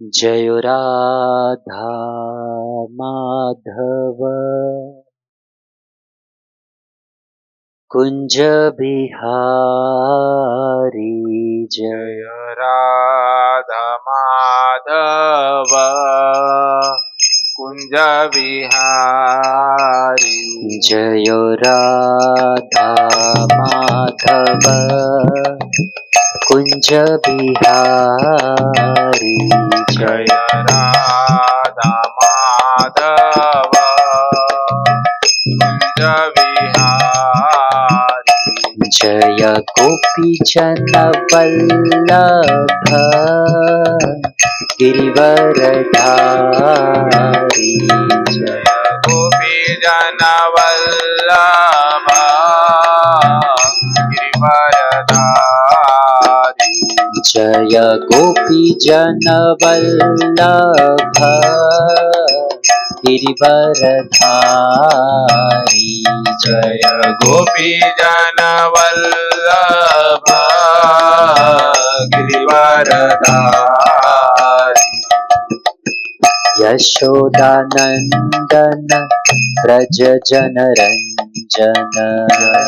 जयो राधा माधव कुंज बिहारी जय जय राधा माधव कुंज बिहारी जयो राधा माधव कुंज बिहारी जय राधा माधव कुंज बिहारी जय गोपी जन वल्लभ गिरिवरधारी जय गोपी जन वल्लभ गिरिवरधारी जय गोपी जन वल्लभ गिरिवरधारी जय गोपी जन वल्लभ गिरिवरधारी यशोदानंदन व्रज जनरंजन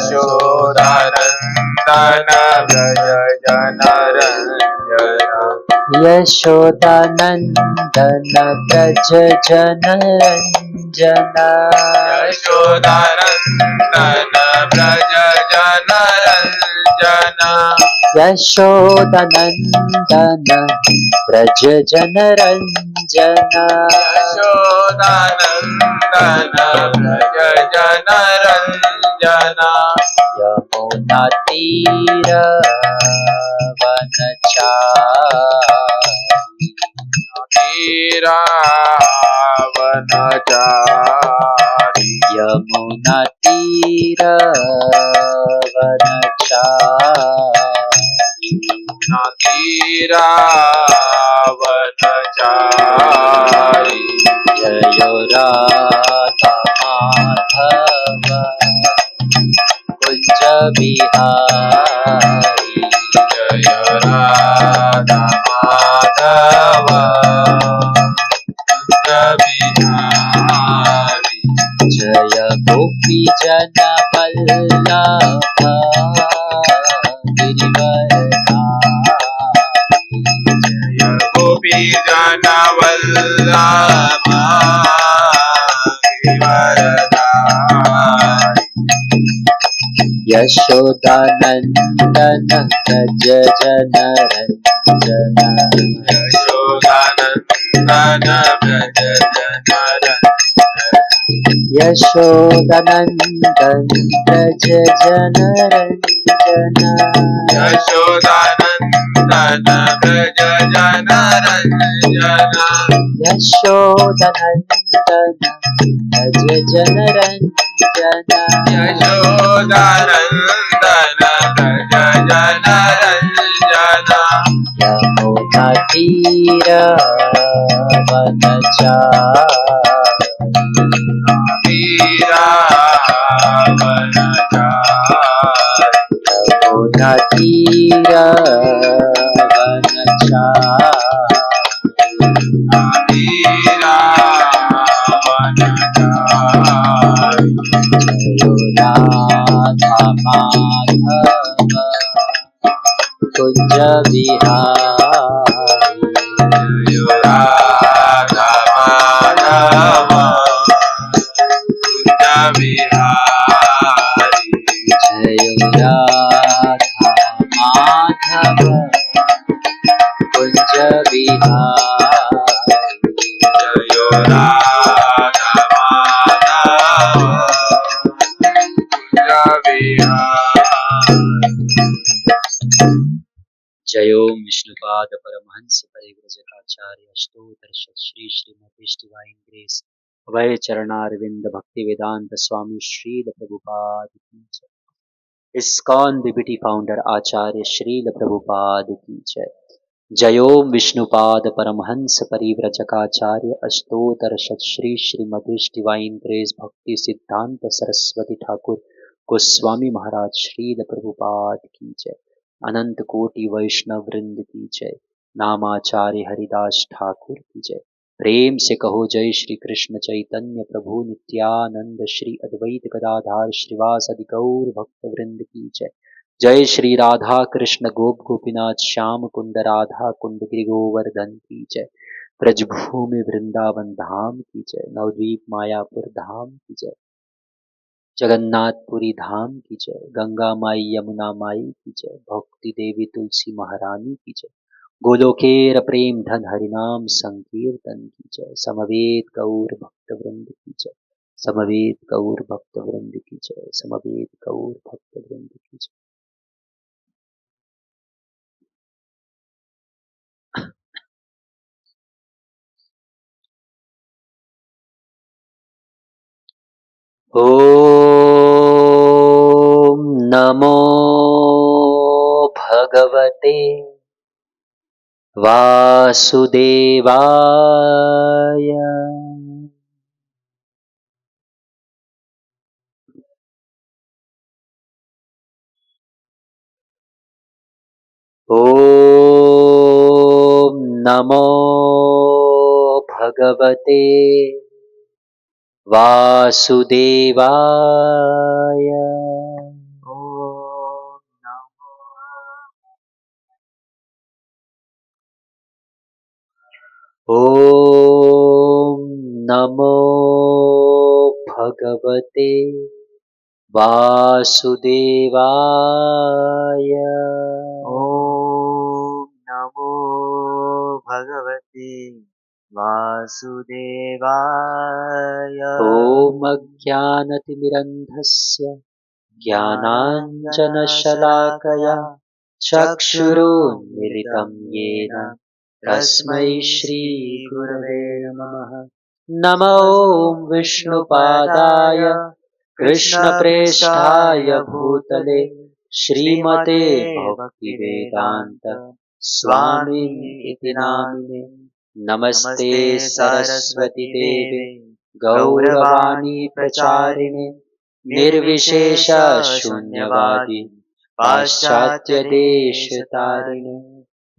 यशोदानंदन व्रज जनरंजन यशोदानंदन व्रज जनरंजन यशोदानंदन व्रज जनरंजन यशोदानंदन व्रज जनरंजन यशोदानंदन व्रज जनरंजन यमुना तीर वनचारी रावणचारी यमुना तीर वनचारी रावणचारी जयो राधा माधव कुंज बिहारी जय राधा माधव कुंज बिहारी जय गोपी जन वल्लभ गिरिवरधारी जय गोपी जन वल्लभ गिरिवरधारी यशोदानंदन व्रज जनरंजन यशोदानंदन व्रज जनरंजन यशोदानंदन व्रज जनरंजन यशोदानंदन व्रज जनरंजन यशोदानंदन व्रज जनरंजन यशोदानंदन व्रज जनरंजन यमुना तीर वनचारी यमुना तीर वनचारी जयो राधा माधव कुंज बिहारी राधा माधव कुंज बिहारी जयो राधा माधव कुंज बिहारी जय राधा माधव कुंज बिहारी जयो विष्णुपाद परमहंस परिव्रजकाचार्य अष्टोत्तर श्री श्रीमती डिवाइन ग्रेस अभय चरणारविंद भक्ति वेदांत स्वामी श्रील प्रभुपाद की जय। इस्कॉन बीबीटी फाउंडर आचार्य श्रील प्रभुपाद की जय। जयो विष्णुपाद परमहंस परिव्रजकाचार्य अष्टोत्तर श्री श्रीमती डिवाइन ग्रेस भक्ति सिद्धांत सरस्वती ठाकुर गोस्वामी महाराज श्रील प्रभुपाद की जय। अनंत कोटि वैष्णव वृंद की जय। नामाचार्य हरिदास ठाकुर की जय। प्रेम से कहो जय श्री कृष्ण चैतन्य प्रभु नित्यानंद श्री अद्वैत गदाधार श्रीवासदि गौर भक्त वृंद की जय। जय श्री राधा कृष्ण गोप गोपीनाथ श्याम कुंद राधा कुंड गिरि गोवर्धन की जय। ब्रजभूमि वृंदावन धाम की जय। नवद्वीप मायापुर धाम की जय। जगन्नाथपुरी धाम की जय। गंगा माई यमुना माई की जय। भक्ति देवी तुलसी महारानी की जय। गोलोकेर प्रेम धन हरिनाम संकीर्तन की जय। समवेत गौर भक्त वृंद की जय। समवेत गौर भक्त वृंद की जय। समवेत गौर भक्त वृंद की जय। ओम नमो भगवते वासुदेवाय। ओम नमो भगवते वासुदेवाय। ओम नमो भगवते वासुदेवाय। ॐ नमो भगवते वासुदेवाय। ॐ अज्ञानतिमिरन्धस्य ज्ञानाञ्जनशलाकया चक्षुरुन्मिलितं येन तस्मै श्रीगुरवे नमः। नमो विष्णुपादाय कृष्णप्रेष्ठाय भूतले श्रीमते भक्तिवेदान्त स्वामिनिति नामिने। नमस्ते सरस्वती देवे गौरवाणी प्रचारिणे निर्विशेष शून्यवादी पाश्चात्य देश तारिणे।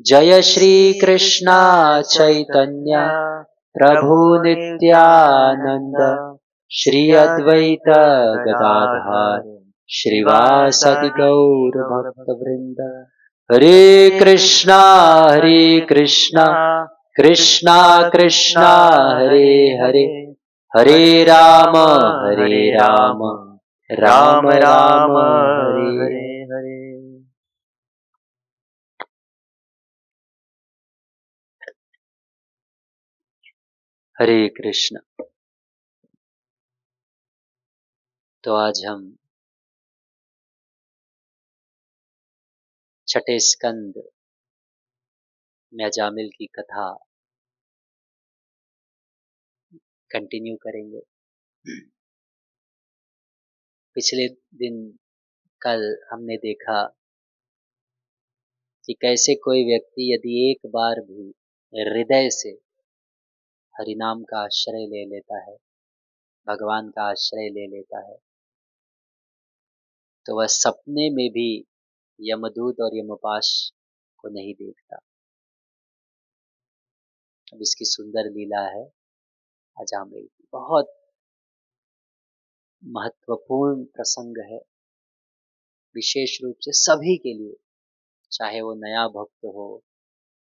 जय श्री कृष्णा चैतन्य प्रभु नित्यानंद श्री अद्वैत गदाधर श्रीवासदि गौर भक्त वृंद। हरे कृष्णा कृष्णा कृष्णा हरे हरे हरे राम राम राम हरे हरे। हरे कृष्ण। तो आज हम छठे स्कंद में अजामिल की कथा कंटिन्यू करेंगे। पिछले दिन कल हमने देखा कि कैसे कोई व्यक्ति यदि एक बार भी हृदय से हरिनाम का आश्रय ले लेता है, भगवान का आश्रय ले लेता है, तो वह सपने में भी यमदूत और यमपाश को नहीं देखता। अब इसकी सुंदर लीला है अजामिल की। बहुत महत्वपूर्ण प्रसंग है, विशेष रूप से सभी के लिए, चाहे वो नया भक्त हो,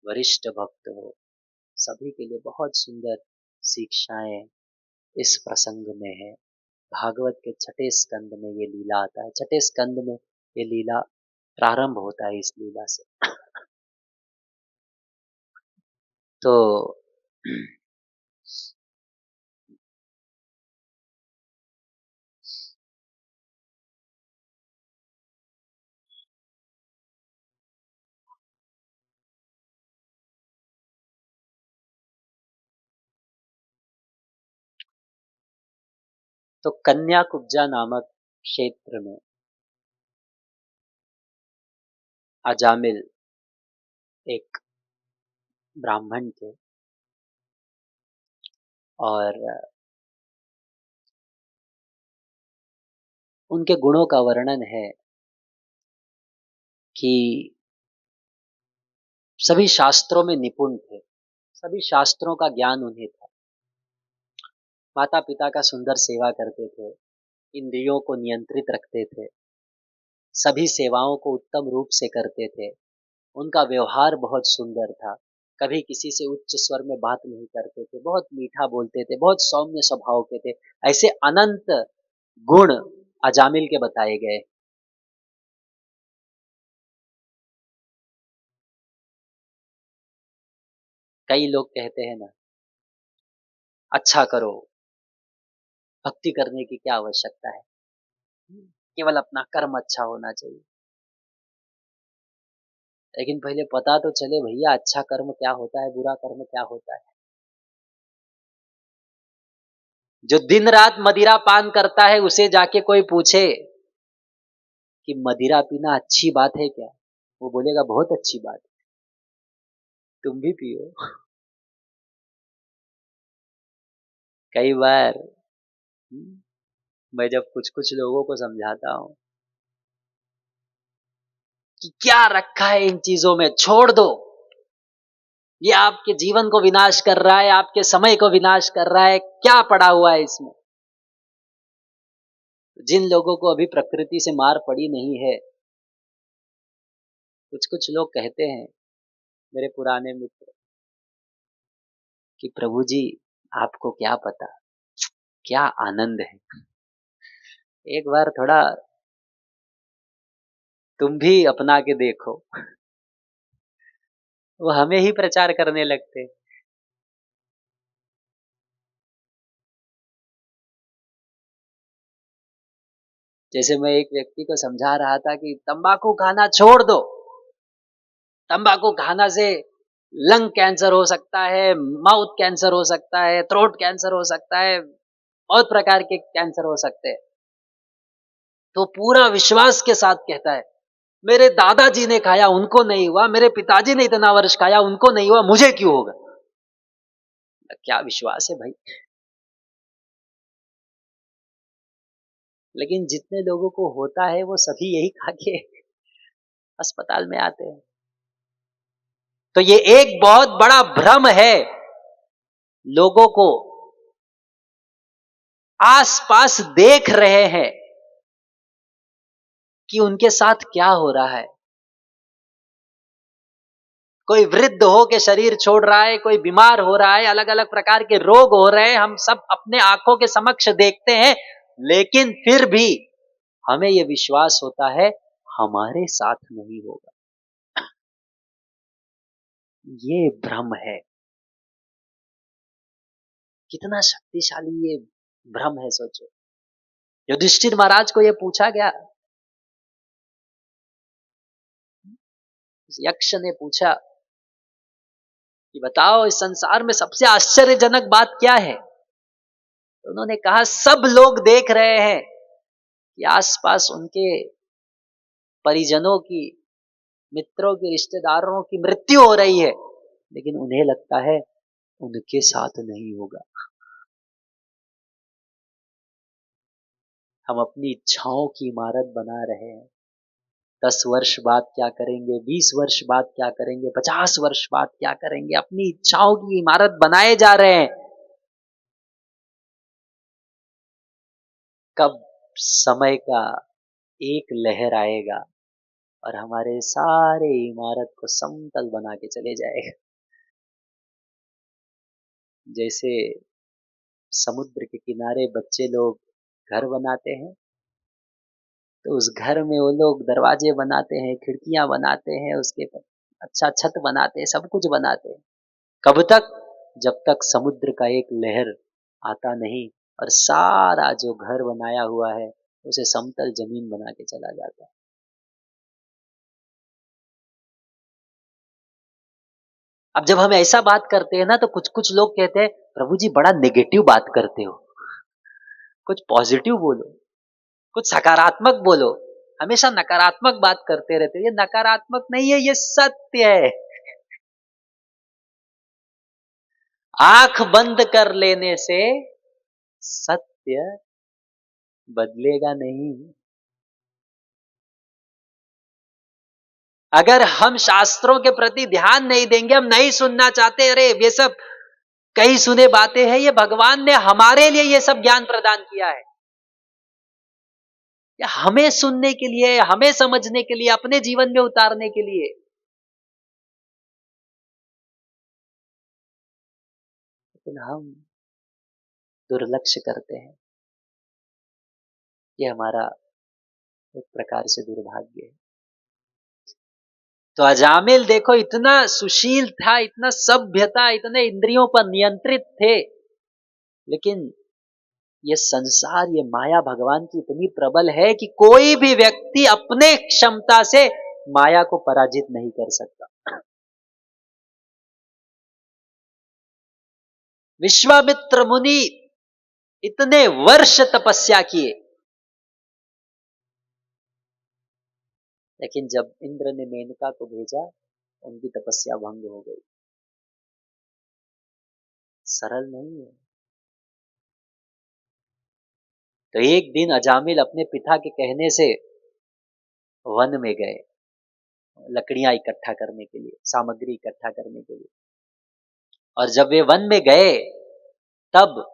वरिष्ठ भक्त हो, सभी के लिए बहुत सुंदर शिक्षाएं इस प्रसंग में है। भागवत के छठे स्कंद में ये लीला आता है। छठे स्कंद में ये लीला प्रारंभ होता है इस लीला से। तो तो कन्या कुब्जा नामक क्षेत्र में अजामिल एक ब्राह्मण थे और उनके गुणों का वर्णन है कि सभी शास्त्रों में निपुण थे, सभी शास्त्रों का ज्ञान उन्हें था। माता पिता का सुंदर सेवा करते थे, इंद्रियों को नियंत्रित रखते थे, सभी सेवाओं को उत्तम रूप से करते थे। उनका व्यवहार बहुत सुंदर था, कभी किसी से उच्च स्वर में बात नहीं करते थे, बहुत मीठा बोलते थे, बहुत सौम्य स्वभाव के थे। ऐसे अनंत गुण अजामिल के बताए गए। कई लोग कहते हैं ना, अच्छा करो, भक्ति करने की क्या आवश्यकता है, केवल अपना कर्म अच्छा होना चाहिए। लेकिन पहले पता तो चले भैया, अच्छा कर्म क्या होता है, बुरा कर्म क्या होता है। जो दिन रात मदिरा पान करता है उसे जाके कोई पूछे कि मदिरा पीना अच्छी बात है क्या, वो बोलेगा बहुत अच्छी बात है, तुम भी पियो। कई बार मैं जब कुछ कुछ लोगों को समझाता हूँ कि क्या रखा है इन चीजों में, छोड़ दो, ये आपके जीवन को विनाश कर रहा है, आपके समय को विनाश कर रहा है, क्या पड़ा हुआ है इसमें। जिन लोगों को अभी प्रकृति से मार पड़ी नहीं है, कुछ कुछ लोग कहते हैं, मेरे पुराने मित्र, कि प्रभु जी आपको क्या पता, क्या आनंद है, एक बार थोड़ा तुम भी अपना के देखो। वो हमें ही प्रचार करने लगते। जैसे मैं एक व्यक्ति को समझा रहा था कि तंबाकू खाना छोड़ दो, तंबाकू खाना से लंग कैंसर हो सकता है, माउथ कैंसर हो सकता है, थ्रोट कैंसर हो सकता है, बहुत प्रकार के कैंसर हो सकते हैं। तो पूरा विश्वास के साथ कहता है, मेरे दादाजी ने खाया उनको नहीं हुआ, मेरे पिताजी ने इतना वर्ष खाया उनको नहीं हुआ, मुझे क्यों होगा। क्या विश्वास है भाई। लेकिन जितने लोगों को होता है वो सभी यही खा के अस्पताल में आते हैं। तो ये एक बहुत बड़ा भ्रम है, लोगों को आसपास देख रहे हैं कि उनके साथ क्या हो रहा है। कोई वृद्ध हो के शरीर छोड़ रहा है, कोई बीमार हो रहा है, अलग अलग प्रकार के रोग हो रहे हैं, हम सब अपने आंखों के समक्ष देखते हैं, लेकिन फिर भी हमें यह विश्वास होता है हमारे साथ नहीं होगा। ये भ्रम है। कितना शक्तिशाली ये भ्रम है, सोचो। युधिष्ठिर महाराज को यह पूछा गया, यक्ष ने पूछा कि बताओ इस संसार में सबसे आश्चर्यजनक बात क्या है। तो उन्होंने कहा, सब लोग देख रहे हैं कि आसपास उनके परिजनों की, मित्रों की, रिश्तेदारों की मृत्यु हो रही है, लेकिन उन्हें लगता है उनके साथ नहीं होगा। हम अपनी इच्छाओं की इमारत बना रहे हैं। 10 वर्ष बाद क्या करेंगे, 20 वर्ष बाद क्या करेंगे, 50 वर्ष बाद क्या करेंगे, अपनी इच्छाओं की इमारत बनाए जा रहे हैं। कब समय का एक लहर आएगा और हमारे सारे इमारत को समतल बना के चले जाएगा। जैसे समुद्र के किनारे बच्चे लोग घर बनाते हैं, तो उस घर में वो लोग दरवाजे बनाते हैं, खिड़कियां बनाते हैं, उसके पर अच्छा छत बनाते हैं, सब कुछ बनाते हैं। कब तक? जब तक समुद्र का एक लहर आता नहीं और सारा जो घर बनाया हुआ है उसे समतल जमीन बना के चला जाता है। अब जब हम ऐसा बात करते हैं ना, तो कुछ कुछ लोग कहते हैं, प्रभु जी बड़ा नेगेटिव बात करते हो, कुछ पॉजिटिव बोलो, कुछ सकारात्मक बोलो, हमेशा नकारात्मक बात करते रहते हो। ये नकारात्मक नहीं है, ये सत्य है। आंख बंद कर लेने से सत्य बदलेगा नहीं। अगर हम शास्त्रों के प्रति ध्यान नहीं देंगे, हम नहीं सुनना चाहते, अरे ये सब कई सुने बातें हैं, ये भगवान ने हमारे लिए ये सब ज्ञान प्रदान किया है, या हमें सुनने के लिए, हमें समझने के लिए, अपने जीवन में उतारने के लिए। लेकिन हम दुर्लक्ष्य करते हैं। ये हमारा एक प्रकार से दुर्भाग्य है। तो अजामिल देखो इतना सुशील था, इतना सभ्य था, इतने इंद्रियों पर नियंत्रित थे, लेकिन ये संसार, ये माया भगवान की इतनी प्रबल है कि कोई भी व्यक्ति अपने क्षमता से माया को पराजित नहीं कर सकता। विश्वामित्र मुनि इतने वर्ष तपस्या किए, लेकिन जब इंद्र ने मेनका को भेजा, उनकी तपस्या भंग हो गई। सरल नहीं है। तो एक दिन अजामिल अपने पिता के कहने से वन में गए, लकड़ियां इकट्ठा करने के लिए, सामग्री इकट्ठा करने के लिए। और जब वे वन में गए, तब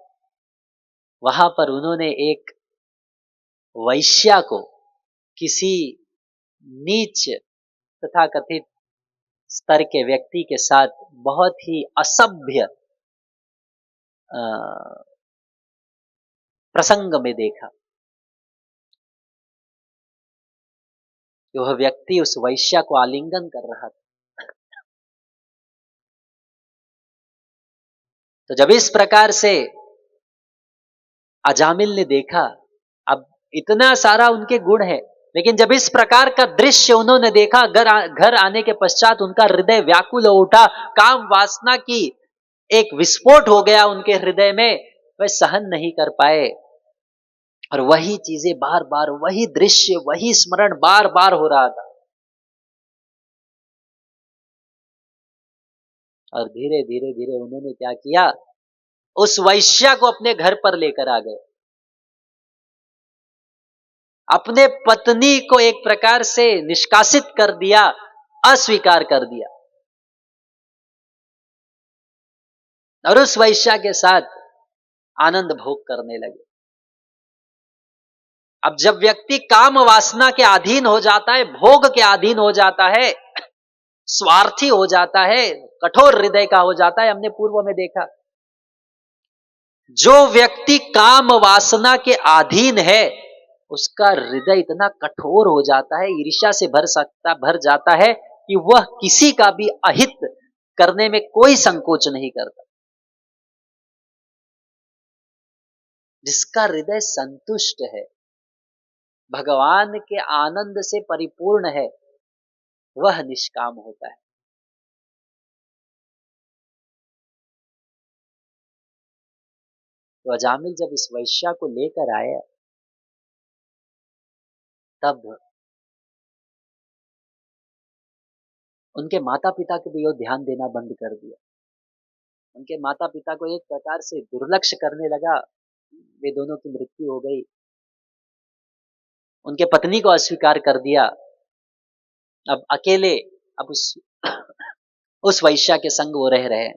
वहां पर उन्होंने एक वैश्या को किसी नीच तथा कथित स्तर के व्यक्ति के साथ बहुत ही असभ्य प्रसंग में देखा। वह व्यक्ति उस वैश्या को आलिंगन कर रहा था। तो जब इस प्रकार से अजामिल ने देखा, अब इतना सारा उनके गुण है, लेकिन जब इस प्रकार का दृश्य उन्होंने देखा, घर आने के पश्चात उनका हृदय व्याकुल हो उठा, काम वासना की एक विस्फोट हो गया उनके हृदय में, वे सहन नहीं कर पाए। और वही चीजें बार बार, वही दृश्य, वही स्मरण बार बार हो रहा था। और धीरे धीरे धीरे उन्होंने क्या किया, उस वैश्या को अपने घर पर लेकर आ गए। अपने पत्नी को एक प्रकार से निष्कासित कर दिया, अस्वीकार कर दिया, और उस वैश्या के साथ आनंद भोग करने लगे। अब जब व्यक्ति काम वासना के अधीन हो जाता है, भोग के अधीन हो जाता है, स्वार्थी हो जाता है, कठोर हृदय का हो जाता है, हमने पूर्व में देखा, जो व्यक्ति काम वासना के अधीन है, उसका हृदय इतना कठोर हो जाता है, ईर्ष्या से भर जाता है कि वह किसी का भी अहित करने में कोई संकोच नहीं करता। जिसका हृदय संतुष्ट है, भगवान के आनंद से परिपूर्ण है, वह निष्काम होता है। तो अजामिल जब इस वैश्या को लेकर आए, तब उनके माता पिता को भी ध्यान देना बंद कर दिया। उनके माता पिता को एक प्रकार से दुर्लक्ष्य करने लगा। वे दोनों की मृत्यु हो गई। उनके पत्नी को अस्वीकार कर दिया। अब अकेले, अब उस वैश्या के संग वो रह रहे हैं।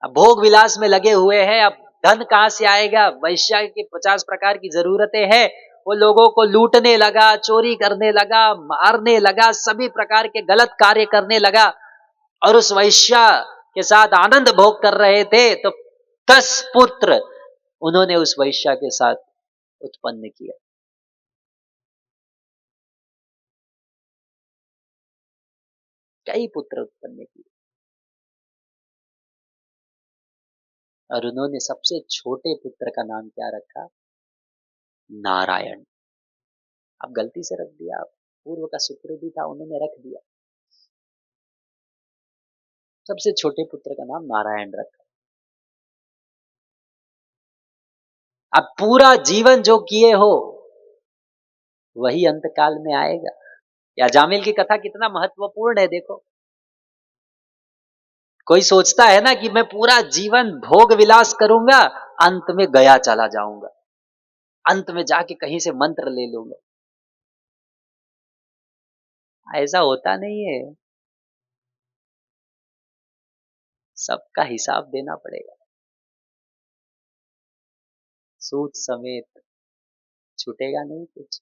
अब भोग विलास में लगे हुए हैं। अब धन कहां से आएगा? वैश्या की 50 प्रकार की जरूरतें हैं। वो लोगों को लूटने लगा, चोरी करने लगा, मारने लगा, सभी प्रकार के गलत कार्य करने लगा, और उस वैश्या के साथ आनंद भोग कर रहे थे। तो 10 पुत्र उन्होंने उस वैश्या के साथ उत्पन्न किया। कई पुत्र उत्पन्न किए, और उन्होंने सबसे छोटे पुत्र का नाम क्या रखा? नारायण। अब गलती से रख दिया, पूर्व का सूत्र भी था, उन्होंने रख दिया। सबसे छोटे पुत्र का नाम नारायण रखा। अब पूरा जीवन जो किए हो वही अंतकाल में आएगा। या जामिल की कथा कितना महत्वपूर्ण है देखो। कोई सोचता है ना कि मैं पूरा जीवन भोग विलास करूंगा, अंत में गया चला जाऊंगा, अंत में जाके कहीं से मंत्र ले लूंगा। ऐसा होता नहीं है, सबका हिसाब देना पड़ेगा, सूद समेत, छूटेगा नहीं कुछ।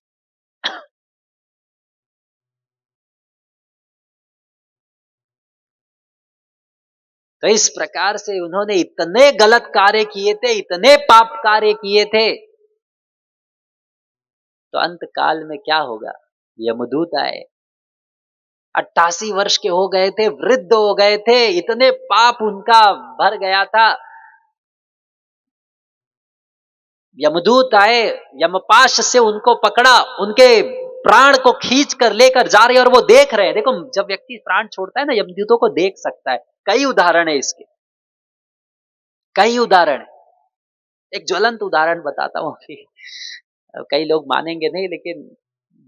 तो इस प्रकार से उन्होंने इतने गलत कार्य किए थे, इतने पाप कार्य किए थे, तो अंत काल में क्या होगा? यमदूत आए, 88 वर्ष के हो गए थे, वृद्ध हो गए थे, इतने पाप उनका भर गया था। यमदूत आए, यमपाश से उनको पकड़ा, उनके प्राण को खींच कर लेकर जा रहे, और वो देख रहे हैं। देखो, जब व्यक्ति प्राण छोड़ता है ना, यमदूतों को देख सकता है। कई उदाहरण है इसके, कई उदाहरण। एक ज्वलंत उदाहरण बताता हूं अभी। कई लोग मानेंगे नहीं, लेकिन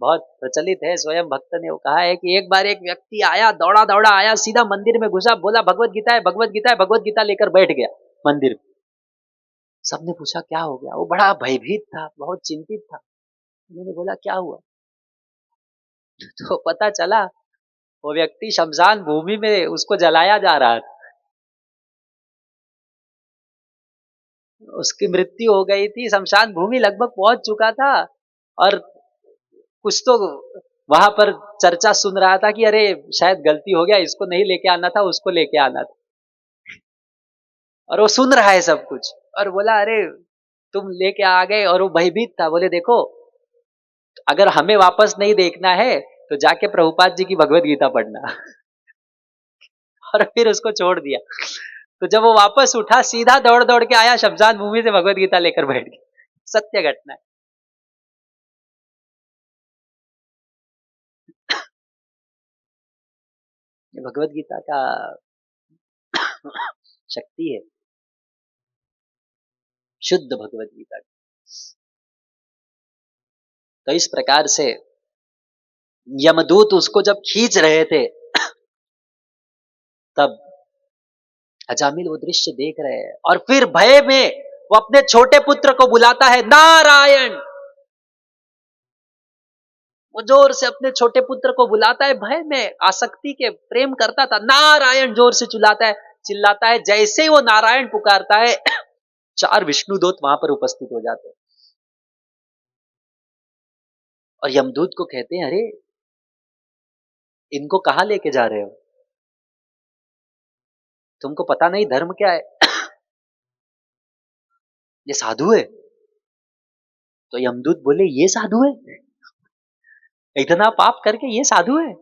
बहुत प्रचलित है। स्वयं भक्त ने वो कहा है कि एक बार एक व्यक्ति आया, दौड़ा दौड़ा आया, सीधा मंदिर में घुसा, बोला भगवत गीता है, भगवत गीता है, भगवत गीता लेकर बैठ गया मंदिर में। सबने पूछा क्या हो गया? वो बड़ा भयभीत था, बहुत चिंतित था। उन्होंने बोला क्या हुआ? तो पता चला वो व्यक्ति शमशान भूमि में उसको जलाया जा रहा था, उसकी मृत्यु हो गई थी, शमशान भूमि लगभग पहुंच चुका था। और कुछ तो वहां पर चर्चा सुन रहा था कि अरे शायद गलती हो गया, इसको नहीं लेके आना था, उसको लेके आना था। और वो सुन रहा है सब कुछ, और बोला अरे तुम लेके आ गए। और वो भयभीत था। बोले देखो, अगर हमें वापस नहीं देखना है तो जाके प्रभुपाद जी की भगवत गीता पढ़ना। और फिर उसको छोड़ दिया। तो जब वो वापस उठा, सीधा दौड़ दौड़ के आया शमशान भूमि से, भगवत गीता लेकर बैठ गया। सत्य घटना है। ये भगवत गीता का शक्ति है, शुद्ध भगवत गीता। तो इस प्रकार से यमदूत उसको जब खींच रहे थे, तब अजामिल वो दृश्य देख रहे हैं, और फिर भय में वो अपने छोटे पुत्र को बुलाता है, नारायण। वो जोर से अपने छोटे पुत्र को बुलाता है, भय में, आसक्ति के, प्रेम करता था, नारायण जोर से चिल्लाता है। जैसे ही वो नारायण पुकारता है, 4 विष्णुदूत वहां पर उपस्थित हो जाते हैं, और यमदूत को कहते हैं अरे इनको कहां लेके जा रहे हो? तुमको पता नहीं धर्म क्या है? ये साधु है। तो यमदूत बोले ये साधु है? इतना पाप करके ये साधु है?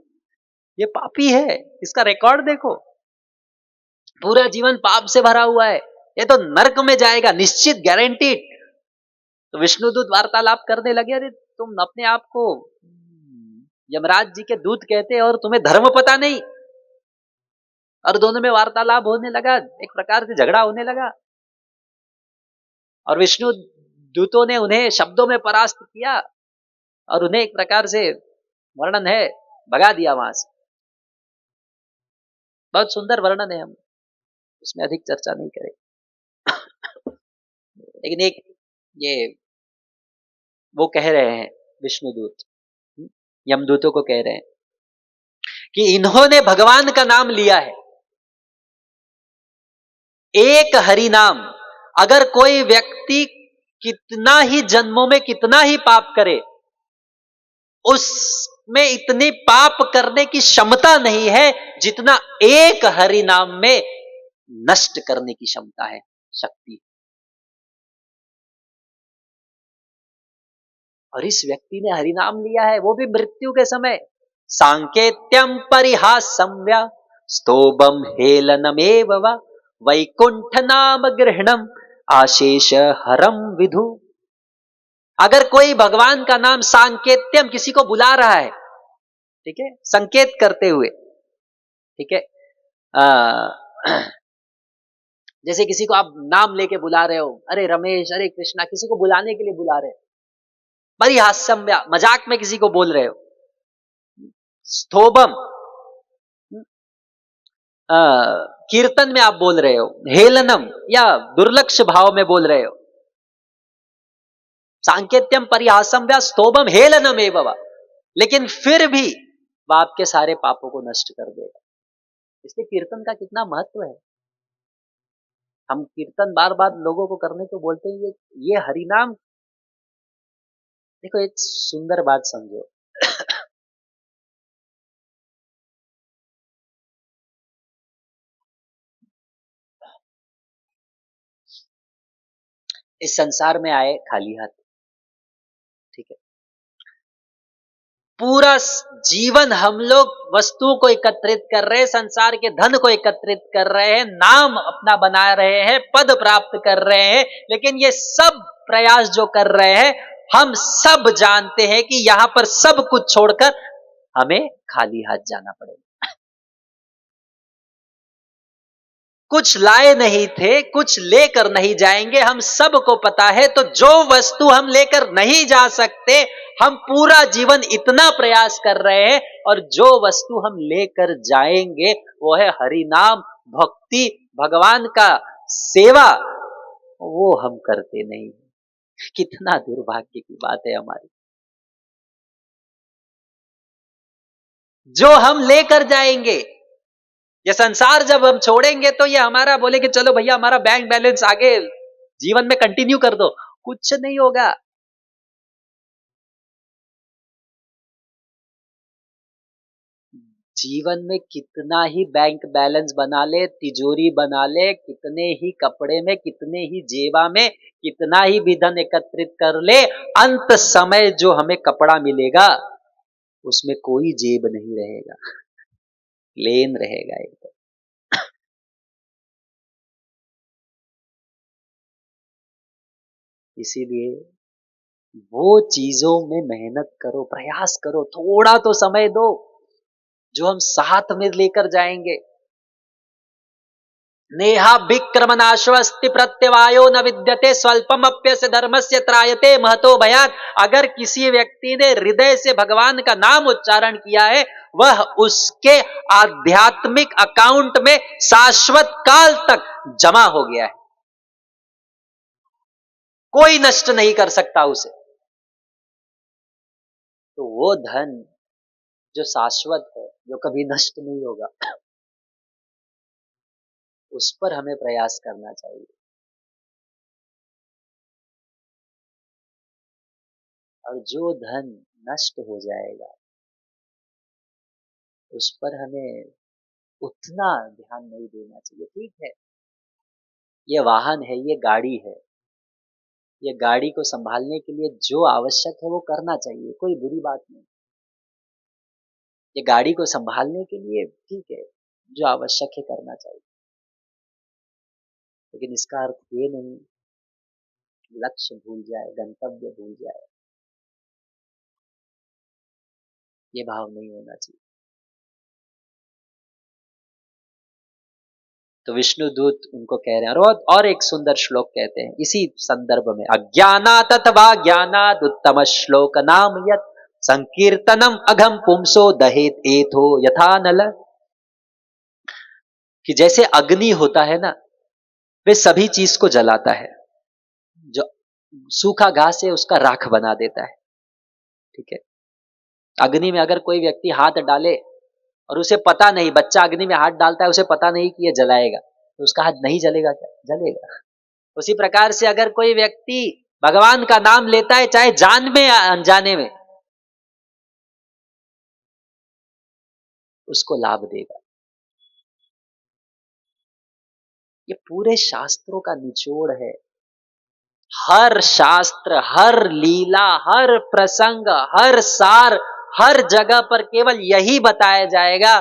ये पापी है, इसका रिकॉर्ड देखो, पूरा जीवन पाप से भरा हुआ है, ये तो नरक में जाएगा, निश्चित, गारंटीड। तो विष्णुदूत वार्तालाप करने लगे, अरे तुम अपने आप को यमराज जी के दूत कहते हैं और तुम्हें धर्म पता नहीं। और दोनों में वार्तालाप होने लगा, एक प्रकार से झगड़ा होने लगा, और विष्णु दूतों ने उन्हें शब्दों में परास्त किया, और उन्हें एक प्रकार से, वर्णन है, भगा दिया वहां से। बहुत सुंदर वर्णन है, हम उसमें अधिक चर्चा नहीं करें। लेकिन एक ये वो कह रहे हैं विष्णुदूत, यमदूतों को कह रहे हैं कि इन्होंने भगवान का नाम लिया है, एक हरि नाम। अगर कोई व्यक्ति कितना ही जन्मों में कितना ही पाप करे, उसमें इतनी पाप करने की क्षमता नहीं है जितना एक हरि नाम में नष्ट करने की क्षमता है, शक्ति। और इस व्यक्ति ने हरि नाम लिया है, वो भी मृत्यु के समय। सांकेत्यम परिहासम्या स्तोभम हेलनमेव वा वैकुंठ नाम गृहणम आशेष हरम विधु। अगर कोई भगवान का नाम, सांकेत्यम, किसी को बुला रहा है, ठीक है, संकेत करते हुए, ठीक है, जैसे किसी को आप नाम लेके बुला रहे हो, अरे रमेश, अरे कृष्णा, किसी को बुलाने के लिए बुला रहे हो, परिहास्यम्या, मजाक में किसी को बोल रहे हो। स्तोभम, कीर्तन में आप बोल रहे हो। हेलनम, या दुर्लक्ष भाव में बोल रहे हो। सांकेत्यम परिहासम व्या स्तोभम हेलनम एवं। लेकिन फिर भी वह आपके सारे पापों को नष्ट कर देगा। इसलिए कीर्तन का कितना महत्व है। हम कीर्तन बार बार लोगों को करने को बोलते हैं, ये हरिनाम। देखो एक सुंदर बात समझो, इस संसार में आए खाली हाथ, ठीक है। पूरा जीवन हम लोग वस्तुओं को एकत्रित कर रहे हैं, संसार के धन को एकत्रित कर रहे हैं, नाम अपना बना रहे हैं, पद प्राप्त कर रहे हैं, लेकिन ये सब प्रयास जो कर रहे हैं, हम सब जानते हैं कि यहां पर सब कुछ छोड़कर हमें खाली हाथ जाना पड़ेगा। कुछ लाए नहीं थे, कुछ लेकर नहीं जाएंगे, हम सबको पता है। तो जो वस्तु हम लेकर नहीं जा सकते, हम पूरा जीवन इतना प्रयास कर रहे हैं, और जो वस्तु हम लेकर जाएंगे वो है हरि नाम, भक्ति, भगवान का सेवा, वो हम करते नहीं। कितना दुर्भाग्य की बात है हमारी। जो हम लेकर जाएंगे, ये संसार जब हम छोड़ेंगे तो ये हमारा बोले कि चलो भैया हमारा बैंक बैलेंस आगे जीवन में कंटिन्यू कर दो, कुछ नहीं होगा। जीवन में कितना ही बैंक बैलेंस बना ले, तिजोरी बना ले, कितने ही कपड़े में, कितने ही जेबा में, कितना ही भी धन एकत्रित कर ले, अंत समय जो हमें कपड़ा मिलेगा उसमें कोई जेब नहीं रहेगा, प्लेन रहेगा एकदम। इसीलिए वो चीजों में मेहनत करो, प्रयास करो, थोड़ा तो समय दो जो हम साथ में लेकर जाएंगे। नेहा विक्रमनाश्वस्ति प्रत्यवायो न विद्यते स्वल्पम अप्यस्य धर्मस्य त्रायते महतो भयात। अगर किसी व्यक्ति ने हृदय से भगवान का नाम उच्चारण किया है, वह उसके आध्यात्मिक अकाउंट में शाश्वत काल तक जमा हो गया है, कोई नष्ट नहीं कर सकता उसे। तो वो धन जो शाश्वत है, जो कभी नष्ट नहीं होगा, उस पर हमें प्रयास करना चाहिए। और जो धन नष्ट हो जाएगा उस पर हमें उतना ध्यान नहीं देना चाहिए। ठीक है, ये वाहन है, ये गाड़ी है, ये गाड़ी को संभालने के लिए जो आवश्यक है वो करना चाहिए, कोई बुरी बात नहीं। ये गाड़ी को संभालने के लिए ठीक है, जो आवश्यक है करना चाहिए, लेकिन इसका अर्थ ये नहीं लक्ष्य भूल जाए, गंतव्य भूल जाए, ये भाव नहीं होना चाहिए। तो विष्णु दूत उनको कह रहे हैं, और एक सुंदर श्लोक कहते हैं इसी संदर्भ में, अज्ञानात् अथवा ज्ञानात् उत्तम श्लोक नाम यत् संकीर्तनम अघम पुंसो दहेत एथो यथा नल। कि जैसे अग्नि होता है ना, वे सभी चीज को जलाता है, जो सूखा घास है उसका राख बना देता है, ठीक है। अग्नि में अगर कोई व्यक्ति हाथ डाले और उसे पता नहीं, बच्चा अग्नि में हाथ डालता है, उसे पता नहीं कि ये जलाएगा, तो उसका हाथ नहीं जलेगा क्या? जलेगा। उसी प्रकार से अगर कोई व्यक्ति भगवान का नाम लेता है, चाहे जान में या अनजाने में, उसको लाभ देगा। ये पूरे शास्त्रों का निचोड़ है। हर शास्त्र, हर लीला, हर प्रसंग, हर सार, हर जगह पर केवल यही बताया जाएगा,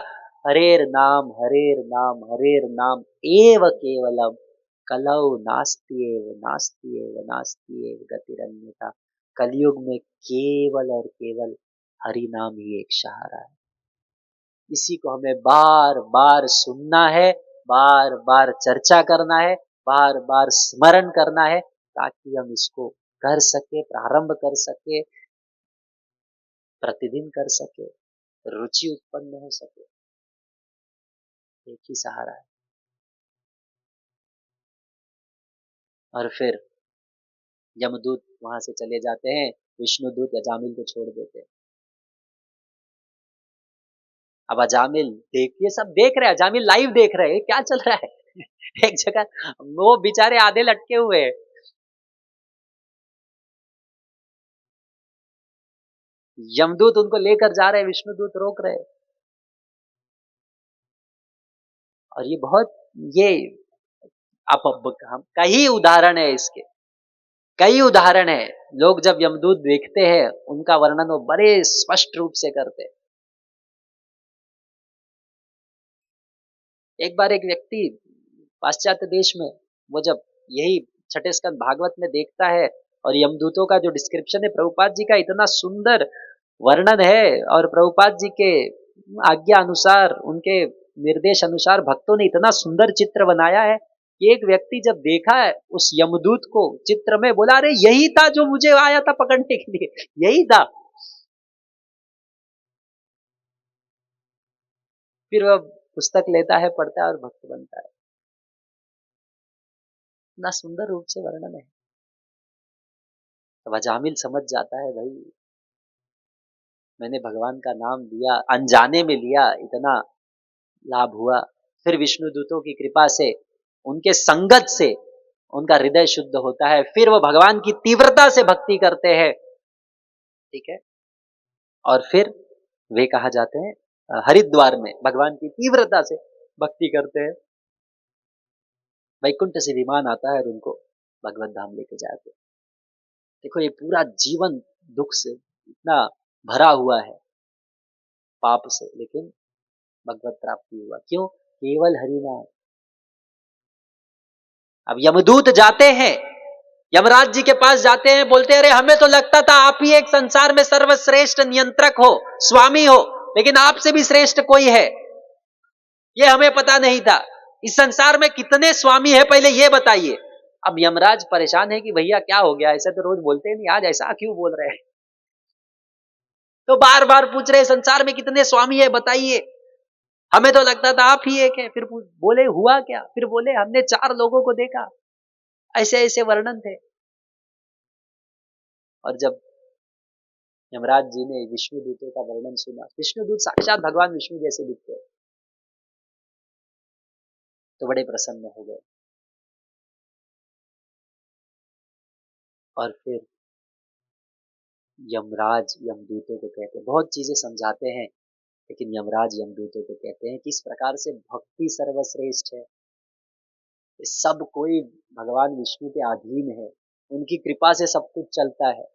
हरेर नाम, हरेर नाम, हरेर नाम एव केवलम कलौ नास्त्येव नास्त्येव नास्त्येव गतिरन्यथा। कलयुग में केवल और केवल हरि नाम ही एक सहारा है। इसी को हमें बार बार सुनना है, बार बार चर्चा करना है, बार बार स्मरण करना है, ताकि हम इसको कर सके, प्रारंभ कर सके, प्रतिदिन कर सके, रुचि उत्पन्न हो सके। एक ही सहारा है। और फिर यमदूत वहां से चले जाते हैं, विष्णुदूत अजामिल को छोड़ देते हैं। अब अजामिल देख, ये सब देख रहे हैं, अजामिल लाइव देख रहे हैं क्या चल रहा है। एक जगह वो बेचारे आधे लटके हुए हैं, यमदूत उनको लेकर जा रहे हैं, विष्णुदूत रोक रहे हैं। और ये बहुत, ये आप हम कई उदाहरण है इसके, कई उदाहरण है। लोग जब यमदूत देखते हैं उनका वर्णन वो बड़े स्पष्ट रूप से करते हैं। एक बार एक व्यक्ति पाश्चात्य देश में, वो जब यही छठे स्कंद भागवत में देखता है और यमदूतों का जो डिस्क्रिप्शन है, प्रभुपाद जी का इतना सुंदर वर्णन है, और प्रभुपाद जी के आज्ञा अनुसार, उनके निर्देश अनुसार भक्तों ने इतना सुंदर चित्र बनाया है कि एक व्यक्ति जब देखा है उस यमदूत को चित्र में, बोला अरे यही था जो मुझे आया था पकड़ने के लिए, यही था। फिर वह पुस्तक लेता है, पढ़ता है और भक्त बनता है। इतना सुंदर रूप से वर्णन है। तो अजामिल समझ जाता है, भाई मैंने भगवान का नाम लिया, अनजाने में लिया, इतना लाभ हुआ। फिर विष्णु दूतों की कृपा से, उनके संगत से उनका हृदय शुद्ध होता है, फिर वो भगवान की तीव्रता से भक्ति करते हैं, ठीक है। और फिर वे कहा जाते हैं हरिद्वार में भगवान की तीव्रता से भक्ति करते हैं, वैकुंठ से विमान आता है और उनको भगवत धाम लेके जाते हैं। देखो ये पूरा जीवन दुख से इतना भरा हुआ है, पाप से, लेकिन भगवत प्राप्ति हुआ, क्यों? केवल हरिनाम। अब यमदूत जाते हैं, यमराज जी के पास जाते हैं, बोलते हैं अरे हमें तो लगता था आप ही एक संसार में सर्वश्रेष्ठ नियंत्रक हो, स्वामी हो, लेकिन आपसे भी श्रेष्ठ कोई है, ये हमें पता नहीं था। इस संसार में कितने स्वामी है पहले ये बताइए। अब यमराज परेशान है कि भैया क्या हो गया, ऐसे तो रोज बोलते नहीं, आज ऐसा क्यों बोल रहे हैं। तो बार बार पूछ रहे संसार में कितने स्वामी है बताइए, हमें तो लगता था आप ही एक है। फिर बोले हुआ क्या? फिर बोले हमने 4 लोगों को देखा, ऐसे ऐसे वर्णन थे। और जब यमराज जी ने विष्णु दूतों का वर्णन सुना, विष्णु दूत साक्षात भगवान विष्णु जैसे दिखते, तो बड़े प्रसन्न हो गए। और फिर यमराज यमदूतों को कहते हैं, बहुत चीजें समझाते हैं, लेकिन यमराज यमदूतों को कहते हैं कि इस प्रकार से भक्ति सर्वश्रेष्ठ है, सब कोई भगवान विष्णु के अधीन है, उनकी कृपा से सब कुछ चलता है।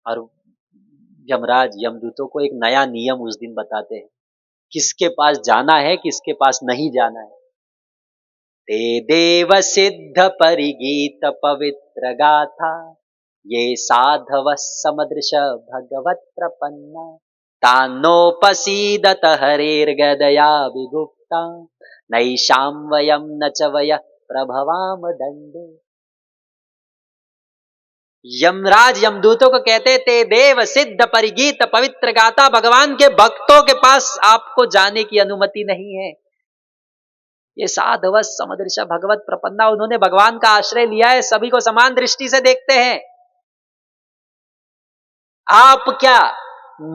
और यमराज यमदूतों को एक नया नियम उस दिन बताते हैं, किसके पास जाना है, किसके पास नहीं जाना है। ते देव सिद्ध परिगीत पवित्र गाथा, ये साधव समदृश भगवत प्रपन्ना, तान्नोपसीदत हरेर्गदया विगुप्ता, नैषां वयं न च वयः प्रभवाम दंडे। यमराज यमदूतों को कहते ते देव सिद्ध परिगीत पवित्र गाथा, भगवान के भक्तों के पास आपको जाने की अनुमति नहीं है। ये साधव समदृश भगवत प्रपन्ना, उन्होंने भगवान का आश्रय लिया है, सभी को समान दृष्टि से देखते हैं। आप क्या,